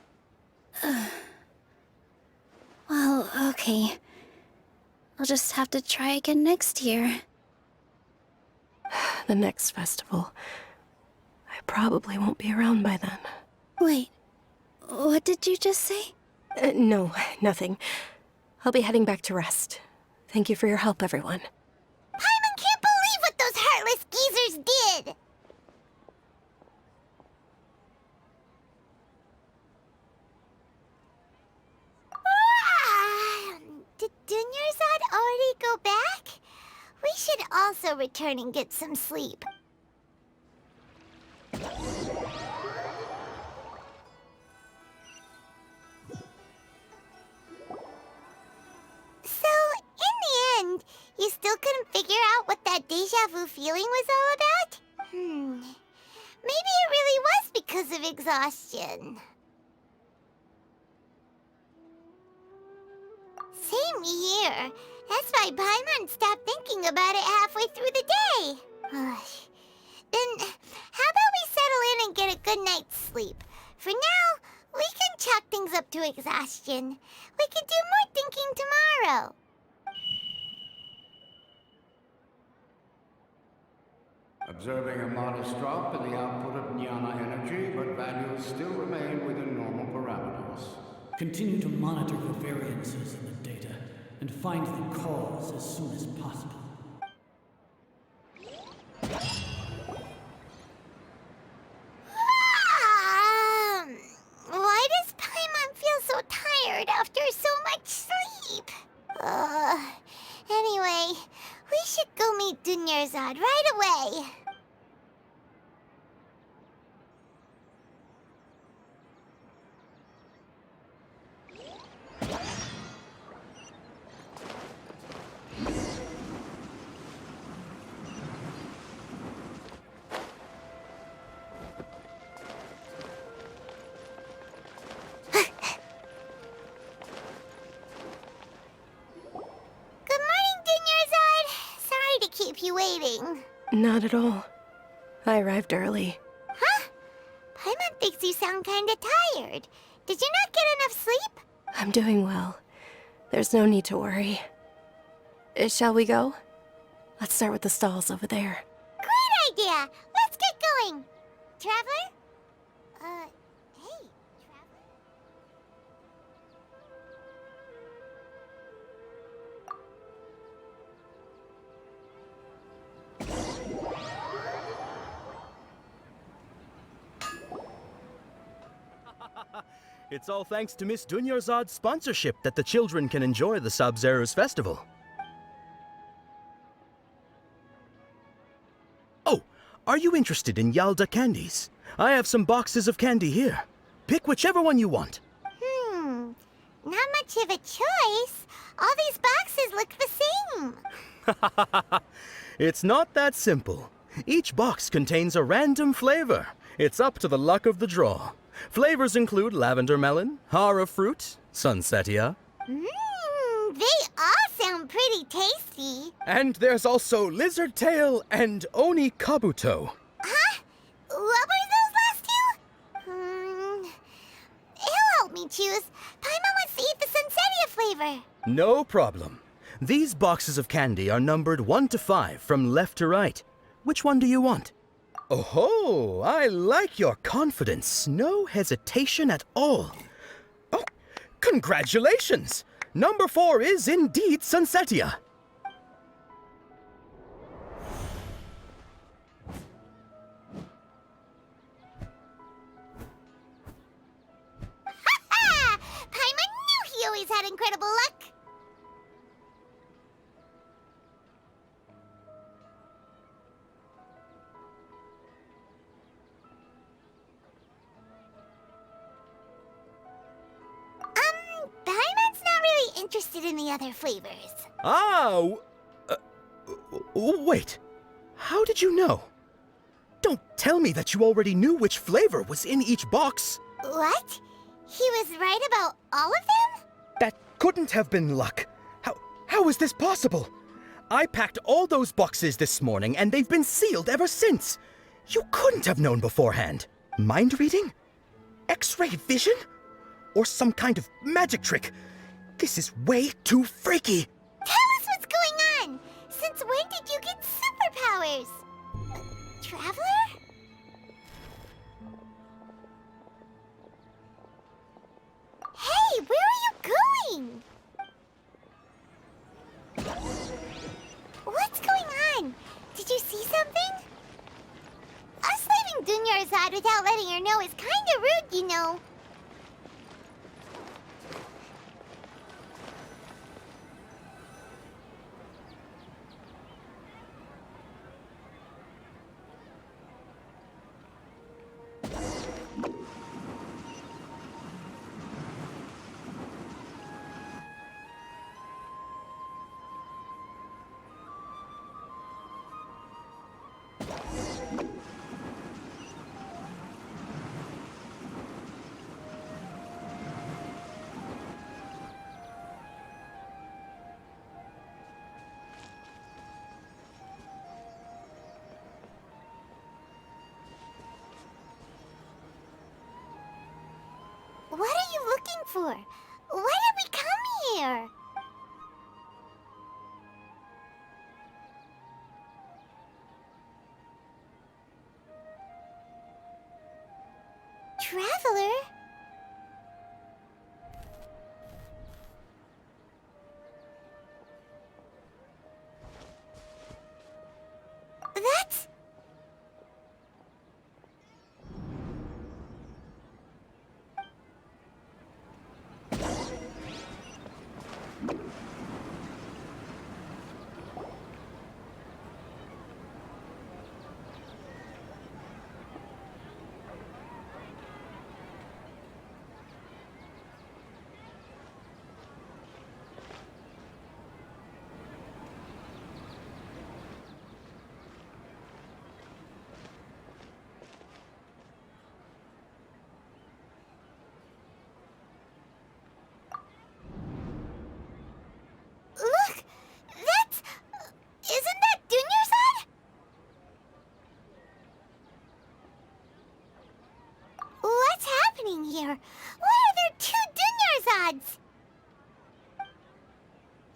well, okay. I'll just have to try again next year. The next festival. I probably won't be around by then. Wait, what did you just say? No, nothing. I'll be heading back to rest. Thank you for your help, everyone. Paimon can't believe what those heartless geezers did! Did Dunyarzad already go back? We should also return and get some sleep. So, in the end, you still couldn't figure out what that deja vu feeling was all about? Maybe it really was because of exhaustion. Same here. That's why Paimon stopped thinking about it halfway through the day. Then, how about we settle in and get a good night's sleep? For now, we can chalk things up to exhaustion. We can do more thinking tomorrow. Observing a modest drop in the output of jnana energy, but values still remain within normal parameters. Continue to monitor the variances in the data and find the cause as soon as possible. Why does Paimon feel so tired after so much sleep? Anyway, we should go meet Dunyarzad right away. Keep you waiting. Not at all. I arrived early. Huh? Paimon thinks you sound kinda tired. Did you not get enough sleep? I'm doing well. There's no need to worry. Shall we go? Let's start with the stalls over there. Great idea! Let's get going! Traveler? Hey, Traveler? It's all thanks to Miss Dunyarzad's sponsorship that the children can enjoy the Sub-Zero's festival. Oh, are you interested in Yalda candies? I have some boxes of candy here. Pick whichever one you want. Not much of a choice. All these boxes look the same. It's not that simple. Each box contains a random flavor. It's up to the luck of the draw. Flavors include lavender melon, hara fruit, sunsetia. They all sound pretty tasty. And there's also lizard tail and oni kabuto. Huh? What were those last two? He'll help me choose. Paimon wants to eat the sunsetia flavor. No problem. These boxes of candy are numbered 1 to 5 from left to right. Which one do you want? Oh, I like your confidence. No hesitation at all. Oh, congratulations! Number 4 is indeed sunsetia. Ha! Paimon knew he always had incredible luck. Paimon's not really interested in the other flavors. Wait. How did you know? Don't tell me that you already knew which flavor was in each box. What? He was right about all of them? That couldn't have been luck. How is this possible? I packed all those boxes this morning and they've been sealed ever since. You couldn't have known beforehand. Mind reading? X-ray vision? Or some kind of magic trick? This is way too freaky. Tell us what's going on! Since when did you get superpowers? Traveler? Hey, where Dunyarzad without letting her know is kinda rude, you know. What are you looking for? Why did we come here? Traveler? That's... Look! That's... Isn't that Dunyarzad? What's happening here? Why are there two Dunyarzads?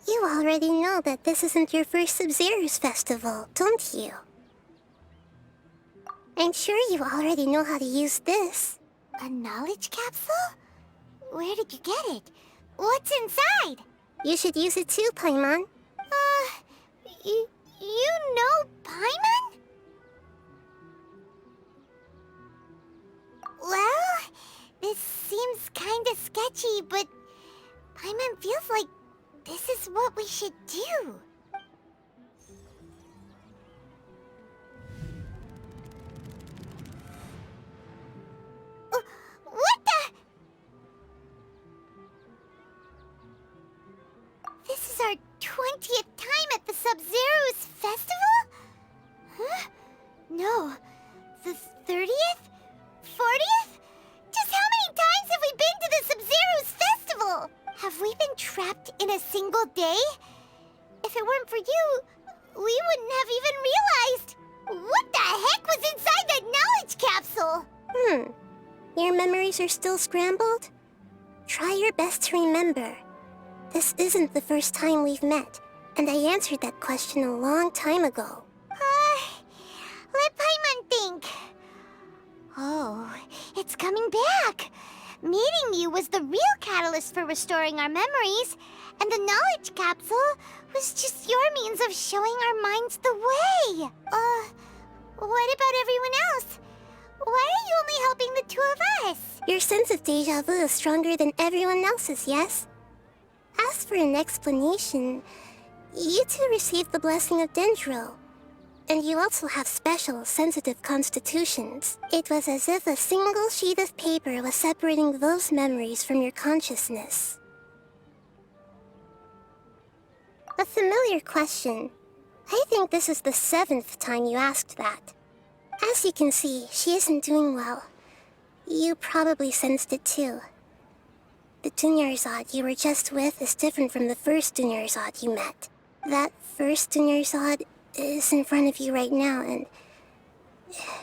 You already know that this isn't your first Sub-Zero's festival, don't you? I'm sure you already know how to use this. A knowledge capsule? Where did you get it? What's inside? You should use it too, Paimon. You know Paimon? Well, this seems kinda sketchy, but Paimon feels like this is what we should do. What the? This is our 20th time at the Sub-Zero's festival? Huh? No. The 30th? 40th? Just how many times have we been to the Sub-Zero's festival? Have we been trapped in a single day? If it weren't for you, we wouldn't have even realized. What the heck was inside that knowledge capsule? Your memories are still scrambled? Try your best to remember. This isn't the first time we've met, and I answered that question a long time ago. Let Paimon think. Oh, it's coming back. Meeting you was the real catalyst for restoring our memories, and the knowledge capsule was just your means of showing our minds the way. What about everyone else? Why are you only helping the two of us? Your sense of deja vu is stronger than everyone else's, yes? As for an explanation, you two received the blessing of Dendro. And you also have special, sensitive constitutions. It was as if a single sheet of paper was separating those memories from your consciousness. A familiar question. I think this is the 7th time you asked that. As you can see, she isn't doing well. You probably sensed it too. The Dunyarzad you were just with is different from the first Dunyarzad you met. That first Dunyarzad is in front of you right now, and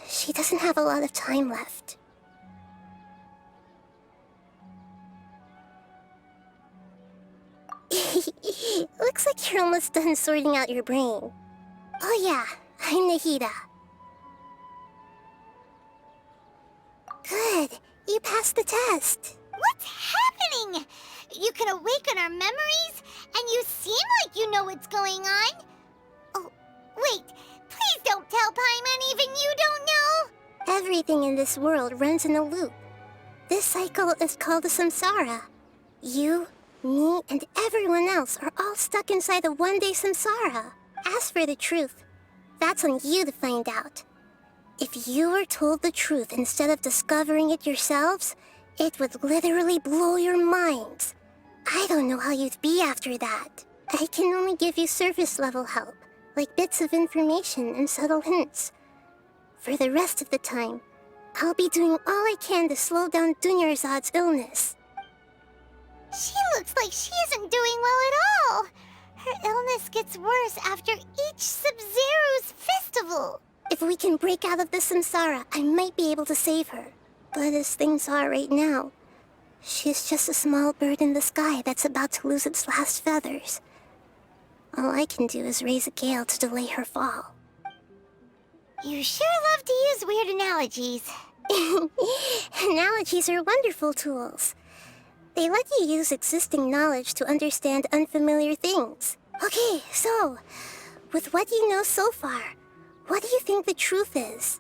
she doesn't have a lot of time left. Looks like you're almost done sorting out your brain. Oh yeah, I'm Nahida. Good, you passed the test. What's happening? You can awaken our memories, and you seem like you know what's going on. Oh, wait, please don't tell Paimon even you don't know. Everything in this world runs in a loop. This cycle is called the samsara. You, me, and everyone else are all stuck inside the one-day samsara. As for the truth, that's on you to find out. If you were told the truth instead of discovering it yourselves, it would literally blow your minds. I don't know how you'd be after that. I can only give you surface-level help, like bits of information and subtle hints. For the rest of the time, I'll be doing all I can to slow down Dunyarzad's illness. She looks like she isn't doing well at all. Her illness gets worse after each Sub-Zero's festival. If we can break out of the samsara, I might be able to save her. But as things are right now, she's just a small bird in the sky that's about to lose its last feathers. All I can do is raise a gale to delay her fall. You sure love to use weird analogies. Analogies are wonderful tools. They let you use existing knowledge to understand unfamiliar things. Okay, so, with what you know so far, what do you think the truth is?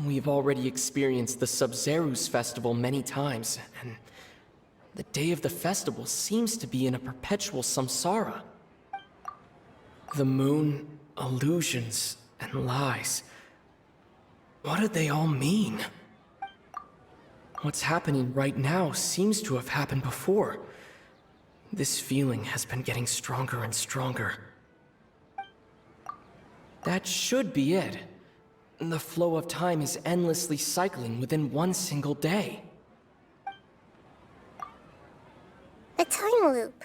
We've already experienced the Sub-Zeru's festival many times, and the day of the festival seems to be in a perpetual samsara. The moon, illusions, and lies. What do they all mean? What's happening right now seems to have happened before. This feeling has been getting stronger and stronger. That should be it. The flow of time is endlessly cycling within one single day. A time loop.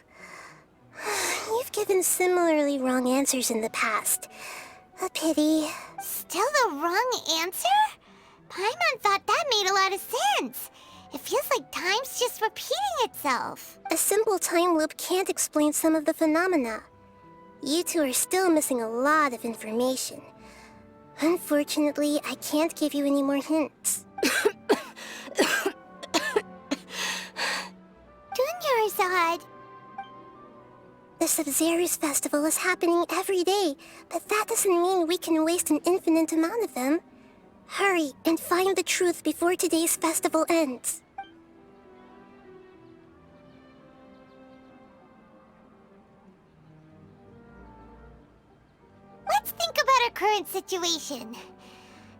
You've given similarly wrong answers in the past. A pity. Still the wrong answer? Paimon thought that made a lot of sense. It feels like time's just repeating itself. A simple time loop can't explain some of the phenomena. You two are still missing a lot of information. Unfortunately, I can't give you any more hints. Dunyarzad. The Sub-Zeru's festival is happening every day, but that doesn't mean we can waste an infinite amount of them. Hurry and find the truth before today's festival ends. Let's think about our current situation.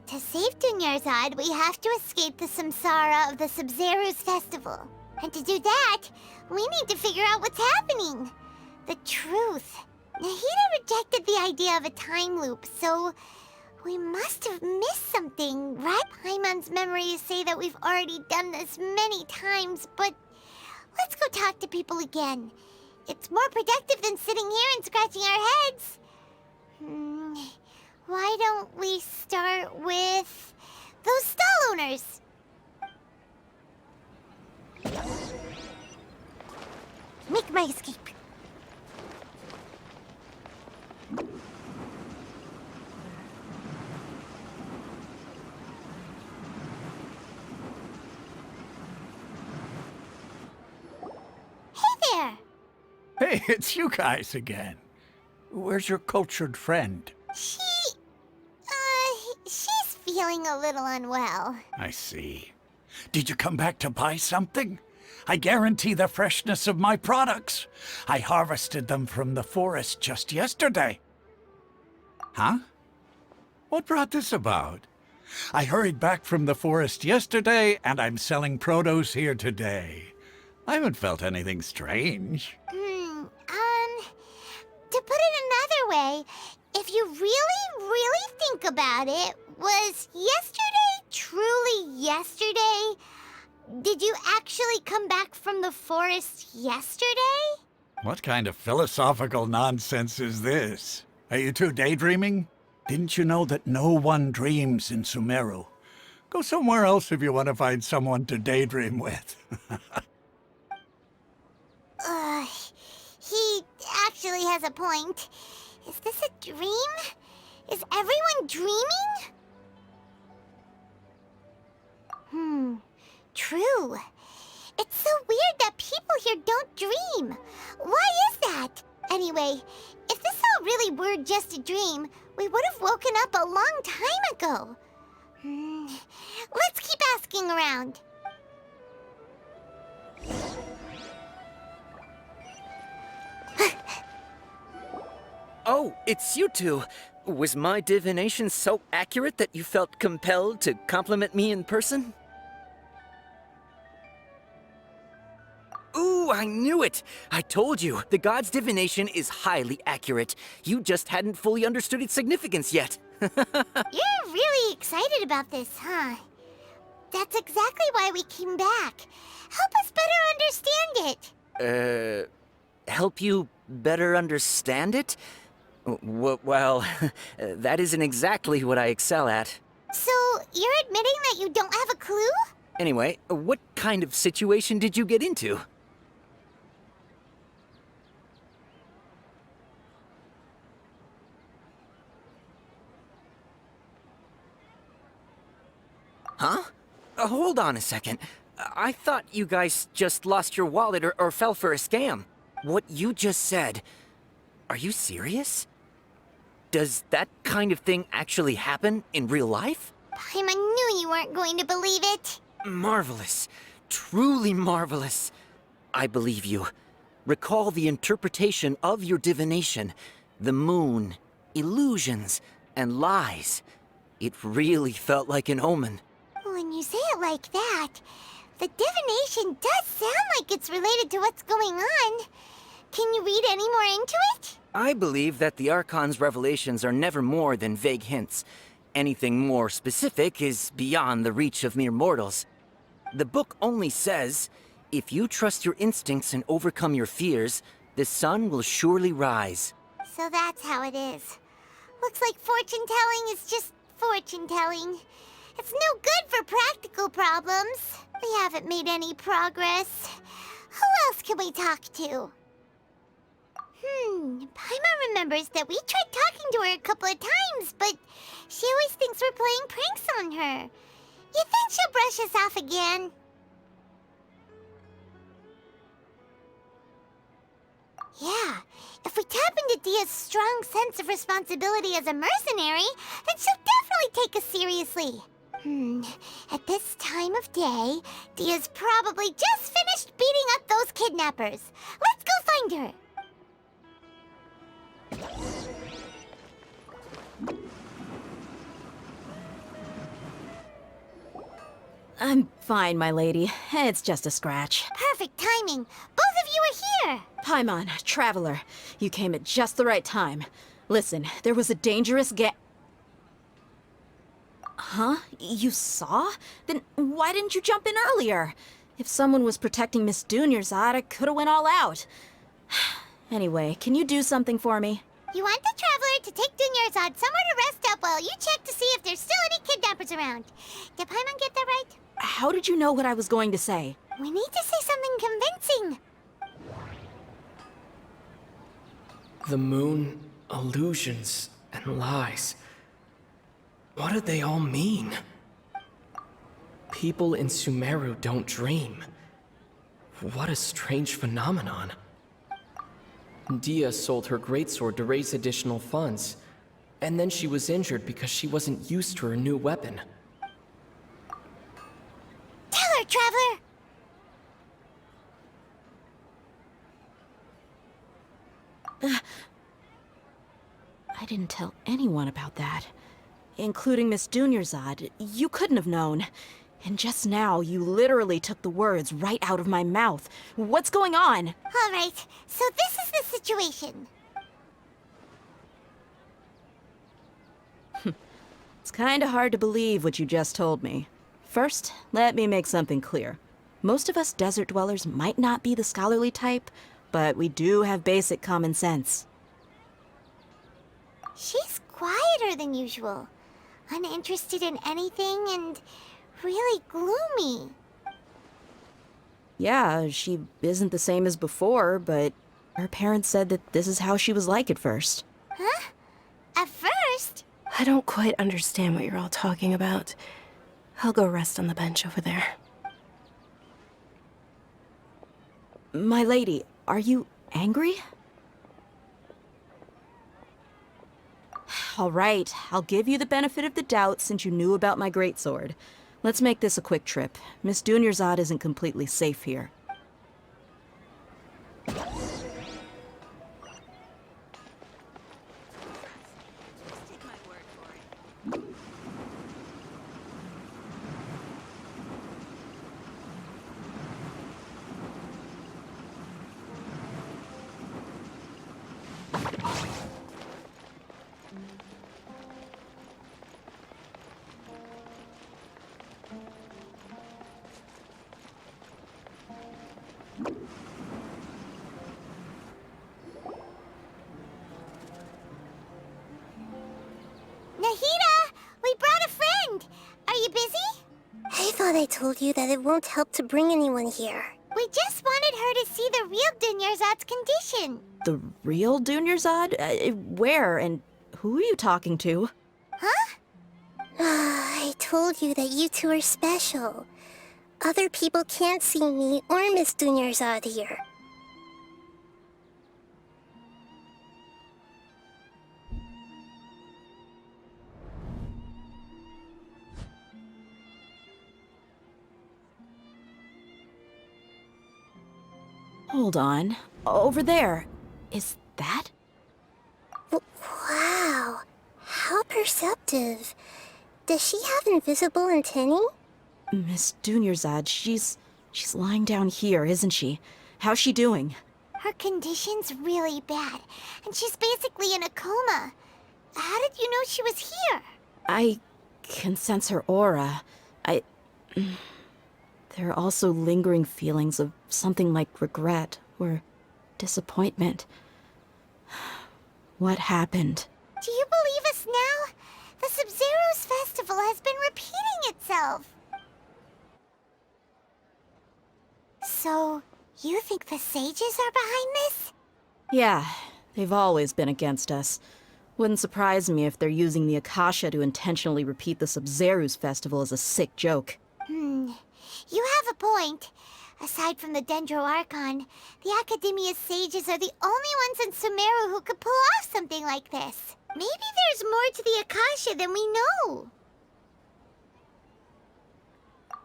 To save Dunyarzad, we have to escape the samsara of the Sub-Zeru's festival. And to do that, we need to figure out what's happening. The truth. Nahida rejected the idea of a time loop, so we must have missed something, right? Paimon's memories say that we've already done this many times, but let's go talk to people again. It's more productive than sitting here and scratching our heads. Why don't we start with those stall owners? Make my escape. Hey there! Hey, it's you guys again. Where's your cultured friend? She's feeling a little unwell. I see. Did you come back to buy something? I guarantee the freshness of my products. I harvested them from the forest just yesterday. Huh? What brought this about? I hurried back from the forest yesterday, and I'm selling produce here today. I haven't felt anything strange. To put it another way, if you really think about it, was yesterday truly yesterday? Did you actually come back from the forest yesterday? What kind of philosophical nonsense is this? Are you two daydreaming? Didn't you know that no one dreams in Sumeru? Go somewhere else if you want to find someone to daydream with. He actually has a point. Is this a dream? Is everyone dreaming? True. It's so weird that people here don't dream. Why is that? Anyway, if this all really were just a dream, we would have woken up a long time ago. Let's keep asking around. Oh, it's you two. Was my divination so accurate that you felt compelled to compliment me in person? Ooh, I knew it! I told you, the god's divination is highly accurate. You just hadn't fully understood its significance yet. You're really excited about this, huh? That's exactly why we came back. Help us better understand it. Help you better understand it? Well, that isn't exactly what I excel at. So, you're admitting that you don't have a clue? Anyway, what kind of situation did you get into? Huh? Hold on a second. I thought you guys just lost your wallet or fell for a scam. What you just said... Are you serious? Does that kind of thing actually happen in real life? Paimon knew you weren't going to believe it. Marvelous. Truly marvelous. I believe you. Recall the interpretation of your divination. The moon, illusions, and lies. It really felt like an omen. When you say it like that, the divination does sound like it's related to what's going on. Can you read any more into it? I believe that the Archon's revelations are never more than vague hints. Anything more specific is beyond the reach of mere mortals. The book only says, if you trust your instincts and overcome your fears, the sun will surely rise. So that's how it is. Looks like fortune-telling is just fortune-telling. It's no good for practical problems. We haven't made any progress. Who else can we talk to? Paimon remembers that we tried talking to her a couple of times, but she always thinks we're playing pranks on her. You think she'll brush us off again? Yeah, if we tap into Dia's strong sense of responsibility as a mercenary, then she'll definitely take us seriously. At this time of day, Dia's probably just finished beating up those kidnappers. Let's go find her. I'm fine, my lady. It's just a scratch. Perfect timing. Both of you are here. Paimon, Traveler, you came at just the right time. Listen, there was a dangerous Huh? You saw? Then why didn't you jump in earlier? If someone was protecting Miss Dunyarzad, I could've went all out. Anyway, can you do something for me? You want the Traveler to take Dunyarzad somewhere to rest up while you check to see if there's still any kidnappers around. Did Paimon get that right? How did you know what I was going to say? We need to say something convincing. The moon, illusions, and lies. What do they all mean? People in Sumeru don't dream. What a strange phenomenon. Dia sold her greatsword to raise additional funds, and then she was injured because she wasn't used to her new weapon. Tell her, Traveler! I didn't tell anyone about that. Including Miss Dunyarzad. You couldn't have known. And just now, you literally took the words right out of my mouth. What's going on? All right, so this is the situation. It's kinda hard to believe what you just told me. First, let me make something clear. Most of us desert dwellers might not be the scholarly type, but we do have basic common sense. She's quieter than usual. Uninterested in anything and really gloomy. Yeah, she isn't the same as before, but her parents said that this is how she was like at first. Huh? At first? I don't quite understand what you're all talking about. I'll go rest on the bench over there. My lady, are you angry? All right, I'll give you the benefit of the doubt since you knew about my greatsword. Let's make this a quick trip. Miss Dunyarzad isn't completely safe here. Nahida! We brought a friend! Are you busy? I thought I told you that it won't help to bring anyone here. We just wanted her to see the real Dunyarzad's condition. The real Dunyarzad? Where and who are you talking to? Huh? I told you that you two are special. Other people can't see me or Miss Dunyarzad here. Hold on. Over there. Is that? Wow. How perceptive. Does she have invisible antennae? Miss Dunyarzad, she's lying down here, isn't she? How's she doing? Her condition's really bad, and she's basically in a coma. How did you know she was here? I can sense her aura. There are also lingering feelings of something like regret or disappointment. What happened? Do you believe us now? The Sub-Zero's festival has been repeating itself. So, you think the sages are behind this? Yeah, they've always been against us. Wouldn't surprise me if they're using the Akasha to intentionally repeat the Sub-Zero's festival as a sick joke. You have a point. Aside from the Dendro Archon, the Academia's sages are the only ones in Sumeru who could pull off something like this. Maybe there's more to the Akasha than we know.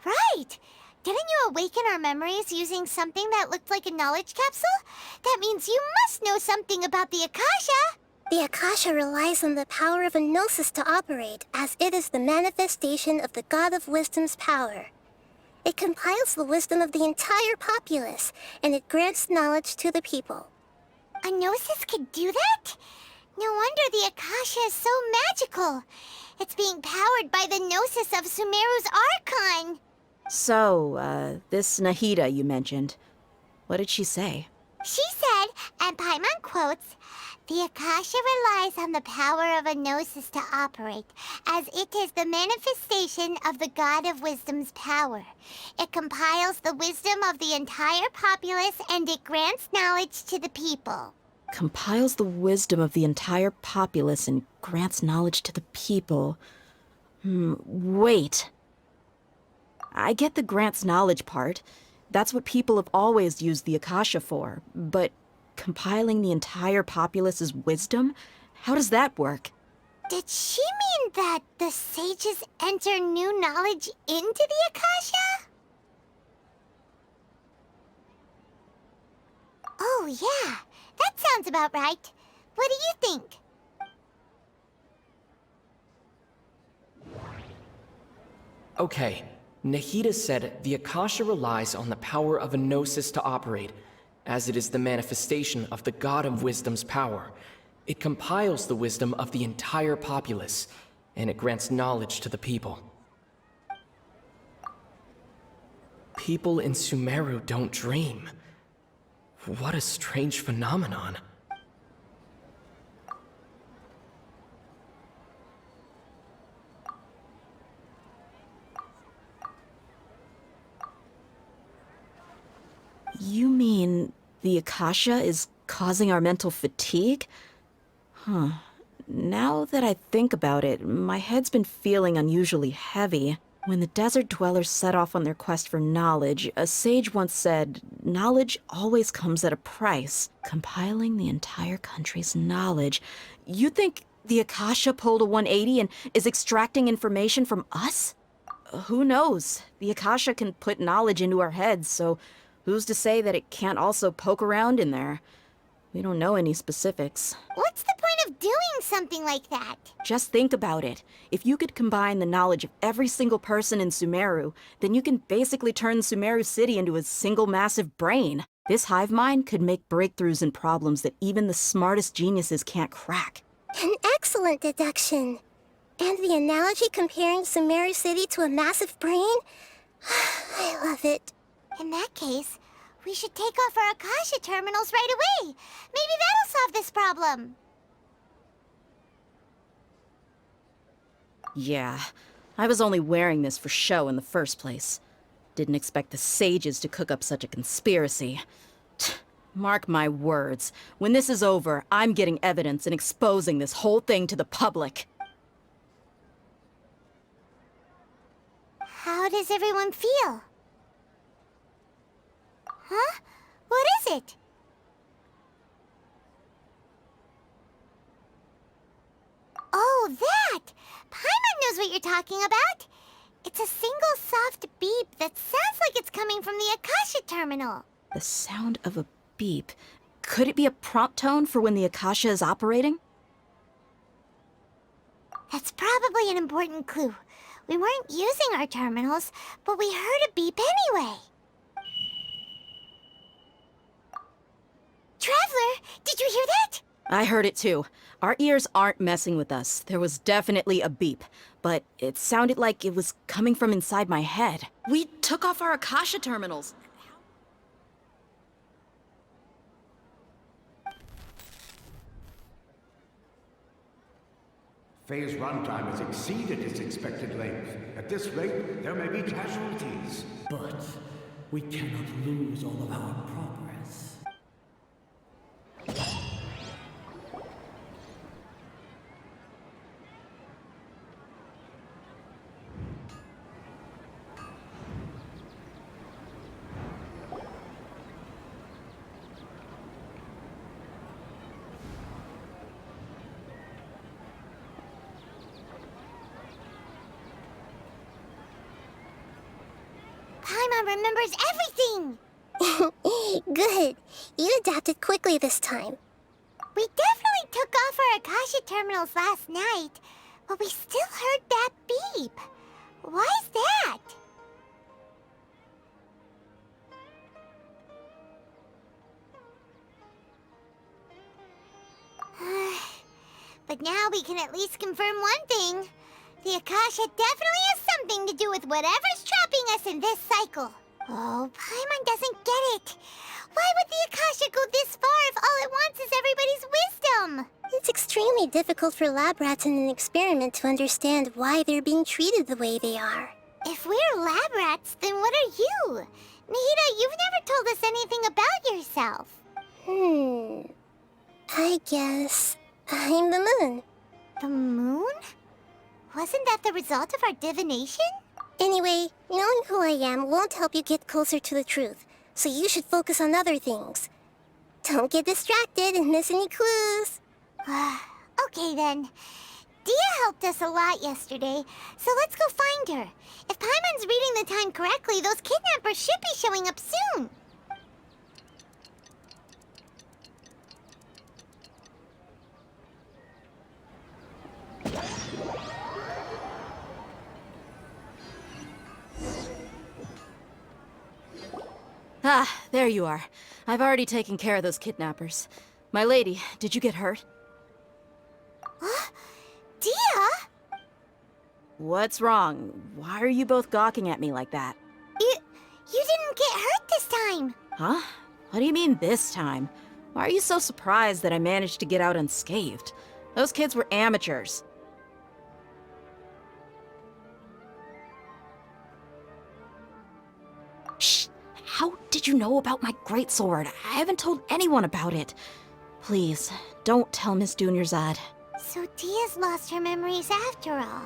Right! Didn't you awaken our memories using something that looked like a knowledge capsule? That means you must know something about the Akasha! The Akasha relies on the power of a gnosis to operate, as it is the manifestation of the God of Wisdom's power. It compiles the wisdom of the entire populace, and it grants knowledge to the people. A gnosis could do that? No wonder the Akasha is so magical. It's being powered by the gnosis of Sumeru's Archon. So, this Nahida you mentioned, what did she say? She said, and Paimon quotes, "The Akasha relies on the power of a gnosis to operate, as it is the manifestation of the God of Wisdom's power. It compiles the wisdom of the entire populace, and it grants knowledge to the people." Compiles the wisdom of the entire populace and grants knowledge to the people. Wait. I get the grants knowledge part. That's what people have always used the Akasha for. But compiling the entire populace's wisdom? How does that work? Did she mean that the sages enter new knowledge into the Akasha? Oh, yeah. That sounds about right. What do you think? Okay, Nahida said the Akasha relies on the power of a gnosis to operate, as it is the manifestation of the God of Wisdom's power. It compiles the wisdom of the entire populace, and it grants knowledge to the people. People in Sumeru don't dream. What a strange phenomenon. You mean the Akasha is causing our mental fatigue? Huh. Now that I think about it, my head's been feeling unusually heavy. When the desert dwellers set off on their quest for knowledge, a sage once said, knowledge always comes at a price. Compiling the entire country's knowledge. You think the Akasha pulled a 180 and is extracting information from us? Who knows? The Akasha can put knowledge into our heads, so who's to say that it can't also poke around in there? We don't know any specifics. What's the point of doing something like that? Just think about it. If you could combine the knowledge of every single person in Sumeru, then you can basically turn Sumeru City into a single massive brain. This hive mind could make breakthroughs in problems that even the smartest geniuses can't crack. An excellent deduction. And the analogy comparing Sumeru City to a massive brain? I love it. In that case, we should take off our Akasha terminals right away. Maybe that'll solve this problem. Yeah, I was only wearing this for show in the first place. Didn't expect the sages to cook up such a conspiracy. Mark my words, when this is over, I'm getting evidence and exposing this whole thing to the public. How does everyone feel? Huh? What is it? Oh, that! Paimon knows what you're talking about. It's a single soft beep that sounds like it's coming from the Akasha terminal. The sound of a beep. Could it be a prompt tone for when the Akasha is operating? That's probably an important clue. We weren't using our terminals, but we heard a beep anyway. Traveler, did you hear that? I heard it too. Our ears aren't messing with us. There was definitely a beep, but it sounded like it was coming from inside my head. We took off our Akasha terminals. Phase runtime has exceeded its expected length. At this rate, there may be casualties. But we cannot lose all of our progress. Paimon remembers everything! Good. You adapted quickly this time. We definitely took off our Akasha terminals last night, but we still heard that beep. Why is that? But now we can at least confirm one thing. The Akasha definitely has something to do with whatever's trapping us in this cycle. Oh, Paimon doesn't get it. Why would the Akasha go this far if all it wants is everybody's wisdom? It's extremely difficult for lab rats in an experiment to understand why they're being treated the way they are. If we're lab rats, then what are you? Nahida, you've never told us anything about yourself. I guess I'm the moon. The moon? Wasn't that the result of our divination? Anyway, knowing who I am won't help you get closer to the truth, so you should focus on other things. Don't get distracted and miss any clues. Okay then. Dia helped us a lot yesterday, so let's go find her. If Paimon's reading the time correctly, those kidnappers should be showing up soon. Ah, there you are. I've already taken care of those kidnappers. My lady, did you get hurt? Dia? What's wrong? Why are you both gawking at me like that? You didn't get hurt this time. Huh? What do you mean this time? Why are you so surprised that I managed to get out unscathed? Those kids were amateurs. Shh! how did you know about my greatsword? I haven't told anyone about it. Please, don't tell Miss Dunyarzad. So Dia's lost her memories after all.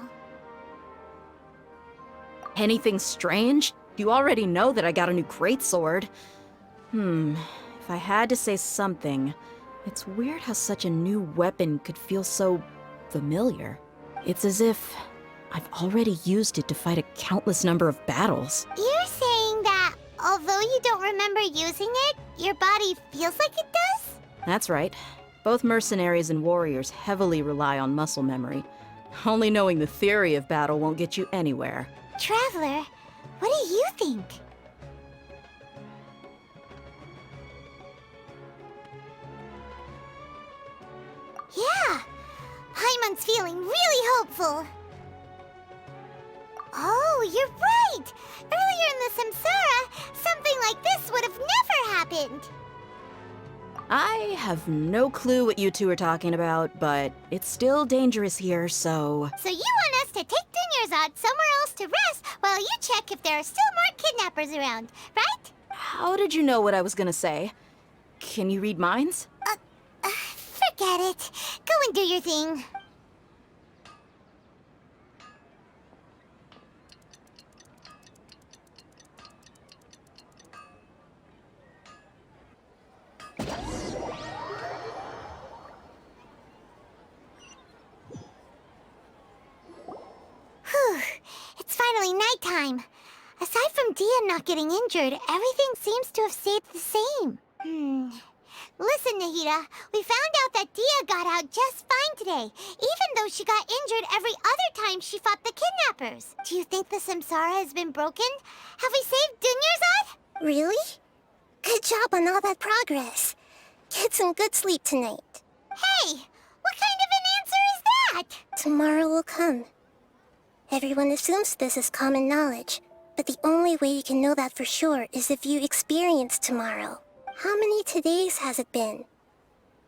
Anything strange? You already know that I got a new greatsword. If I had to say something, it's weird how such a new weapon could feel so familiar. It's as if I've already used it to fight a countless number of battles. You're saying that although you don't remember using it, your body feels like it does? That's right. Both mercenaries and warriors heavily rely on muscle memory. Only knowing the theory of battle won't get you anywhere. Traveler, what do you think? Yeah, Paimon's feeling really hopeful. Oh, you're right! Earlier in the Samsara, something like this would have never happened. I have no clue what you two are talking about, but it's still dangerous here, so... So you want us to take Dunyarzad somewhere else to rest while you check if there are still more kidnappers around, right? How did you know what I was gonna say? Can you read minds? Forget it. Go and do your thing. Whew. It's finally nighttime. Aside from Dia not getting injured, everything seems to have stayed the same. Listen, Nahida, we found out that Dia got out just fine today, even though she got injured every other time she fought the kidnappers. Do you think the Samsara has been broken? Have we saved Dunyarzad? Really? Good job on all that progress. Get some good sleep tonight. Hey, what kind of an answer is that? Tomorrow will come. Everyone assumes this is common knowledge, but the only way you can know that for sure is if you experience tomorrow. How many todays has it been?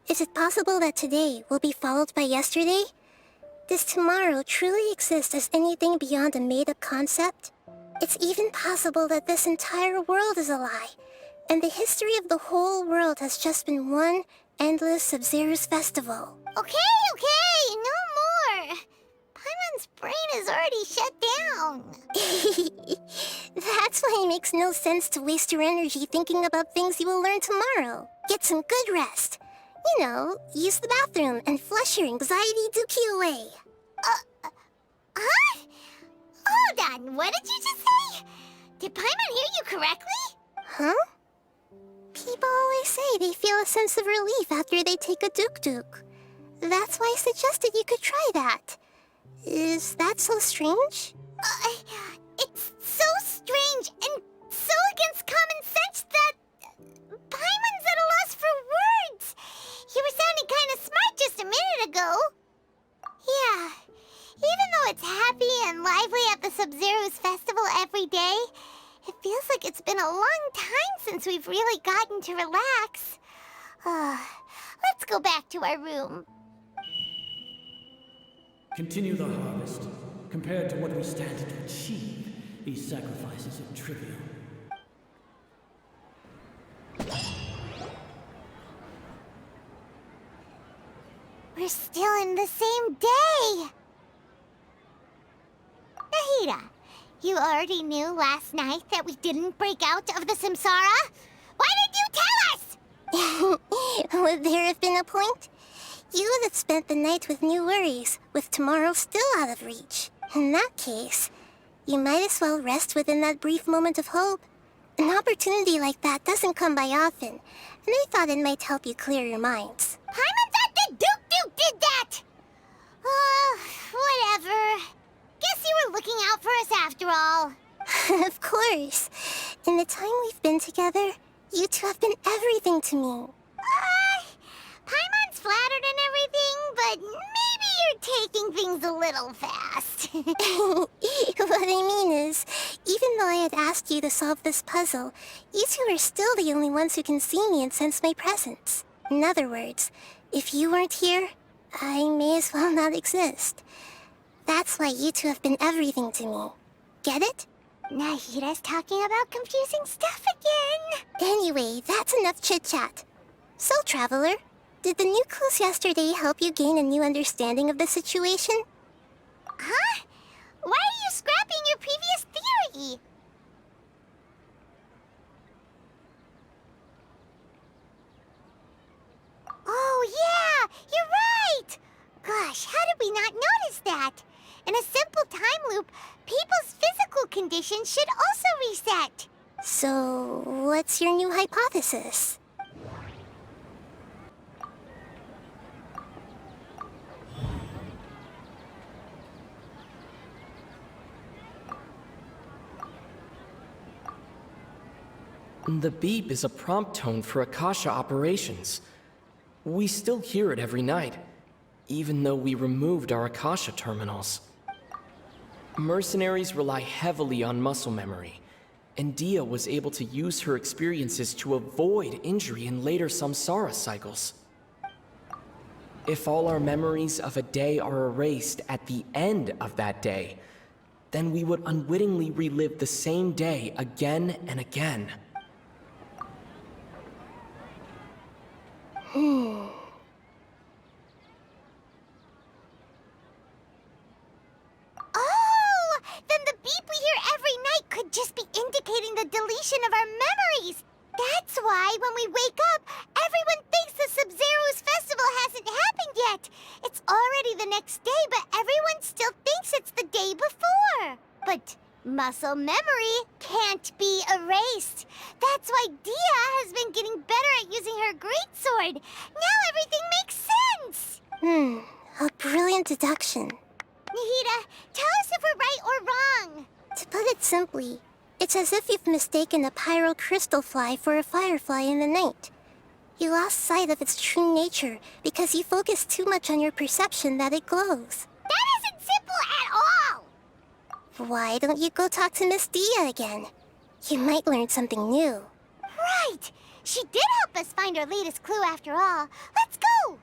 Is it possible that today will be followed by yesterday? Does tomorrow truly exist as anything beyond a made-up concept? It's even possible that this entire world is a lie, and the history of the whole world has just been one endless Sub-Zero's festival. Okay, no more. Paimon's brain is already shut down. That's why it makes no sense to waste your energy thinking about things you will learn tomorrow. Get some good rest. You know, use the bathroom and flush your anxiety dookie away. Huh? Hold on, what did you just say? Did Paimon hear you correctly? Huh? People always say they feel a sense of relief after they take a duk-duk. That's why I suggested you could try that. Is that so strange? It's so strange and so against common sense that Paimon's at a loss for words. You were sounding kind of smart just a minute ago. Yeah, even though it's happy and lively at the Sub-Zero's festival every day, it feels like it's been a long time since we've really gotten to relax. Let's go back to our room. Continue the harvest. Compared to what we stand to achieve, these sacrifices are trivial. We're still in the same day! Nahida, you already knew last night that we didn't break out of the Samsara? Why did you tell us? Would there have been a point? You would have spent the night with new worries, with tomorrow still out of reach. In that case, you might as well rest within that brief moment of hope. An opportunity like that doesn't come by often, and I thought it might help you clear your minds. Paimon thought that Duke did that! Whatever. Guess you were looking out for us after all. Of course. In the time we've been together, you two have been everything to me. Paimon's flattered and everything, but maybe you're taking things a little fast. What I mean is, even though I had asked you to solve this puzzle, you two are still the only ones who can see me and sense my presence. In other words, if you weren't here, I may as well not exist. That's why you two have been everything to me. Get it? Nahira's talking about confusing stuff again. Anyway, that's enough chit-chat. So, Traveler, did the new clues yesterday help you gain a new understanding of the situation? Huh? Why are you scrapping your previous theory? Oh, yeah! You're right! Gosh, how did we not notice that? In a simple time loop, people's physical conditions should also reset. So, what's your new hypothesis? The beep is a prompt tone for Akasha operations. We still hear it every night, even though we removed our Akasha terminals. Mercenaries rely heavily on muscle memory, and Dia was able to use her experiences to avoid injury in later samsara cycles. If all our memories of a day are erased at the end of that day, then we would unwittingly relive the same day again and again. Oh! Then the beep we hear every night could just be indicating the deletion of our memories. That's why when we wake up, everyone thinks the Sub-Zero's festival hasn't happened yet. It's already the next day, but everyone still thinks it's the day before. But muscle memory can't be erased. That's why Dia has been getting better at using her greatsword. Now everything makes sense. A brilliant deduction. Nahida, tell us if we're right or wrong. To put it simply, it's as if you've mistaken a pyrocrystal fly for a firefly in the night. You lost sight of its true nature because you focused too much on your perception that it glows. That isn't simple at all! Why don't you go talk to Miss Dia again? You might learn something new. Right! She did help us find our latest clue after all. Let's go!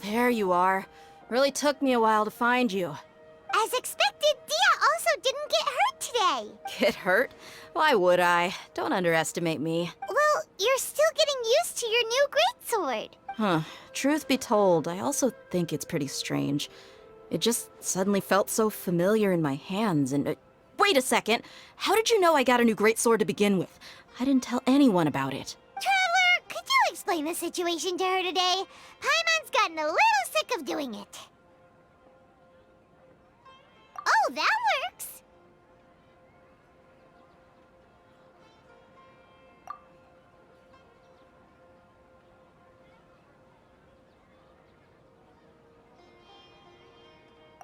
There you are. Really took me a while to find you. As expected, Dia also didn't get hurt today. Get hurt? Why would I? Don't underestimate me. Well, you're still getting used to your new greatsword. Huh. Truth be told, I also think it's pretty strange. It just suddenly felt so familiar in my hands and... wait a second! How did you know I got a new greatsword to begin with? I didn't tell anyone about it. Traveler, could you explain the situation to her today? Paimon's gotten a little sick of doing it. Oh, that works!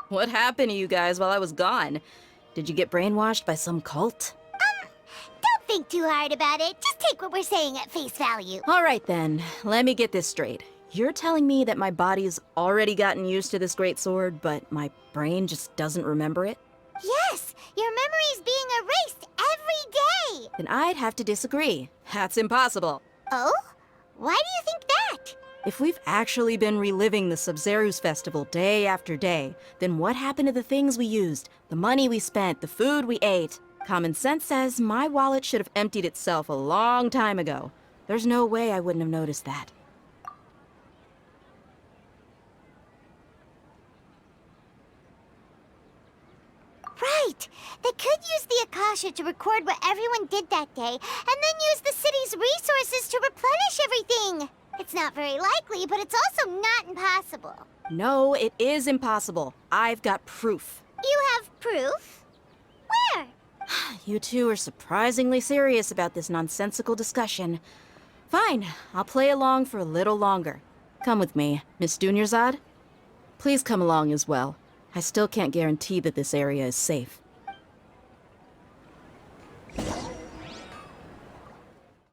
What happened to you guys while I was gone? Did you get brainwashed by some cult? Don't think too hard about it. Just take what we're saying at face value. All right then, let me get this straight. You're telling me that my body's already gotten used to this greatsword, but my brain just doesn't remember it? Yes, your memory's being erased every day. Then I'd have to disagree. That's impossible. Oh? Why do you think that? If we've actually been reliving the Sub-Zeru's festival day after day, then what happened to the things we used, the money we spent, the food we ate? Common sense says my wallet should have emptied itself a long time ago. There's no way I wouldn't have noticed that. Right! They could use the Akasha to record what everyone did that day, and then use the city's resources to replenish everything! It's not very likely, but it's also not impossible. No, it is impossible. I've got proof. You have proof? Where? You two are surprisingly serious about this nonsensical discussion. Fine, I'll play along for a little longer. Come with me, Miss Dunyarzad. Please come along as well. I still can't guarantee that this area is safe.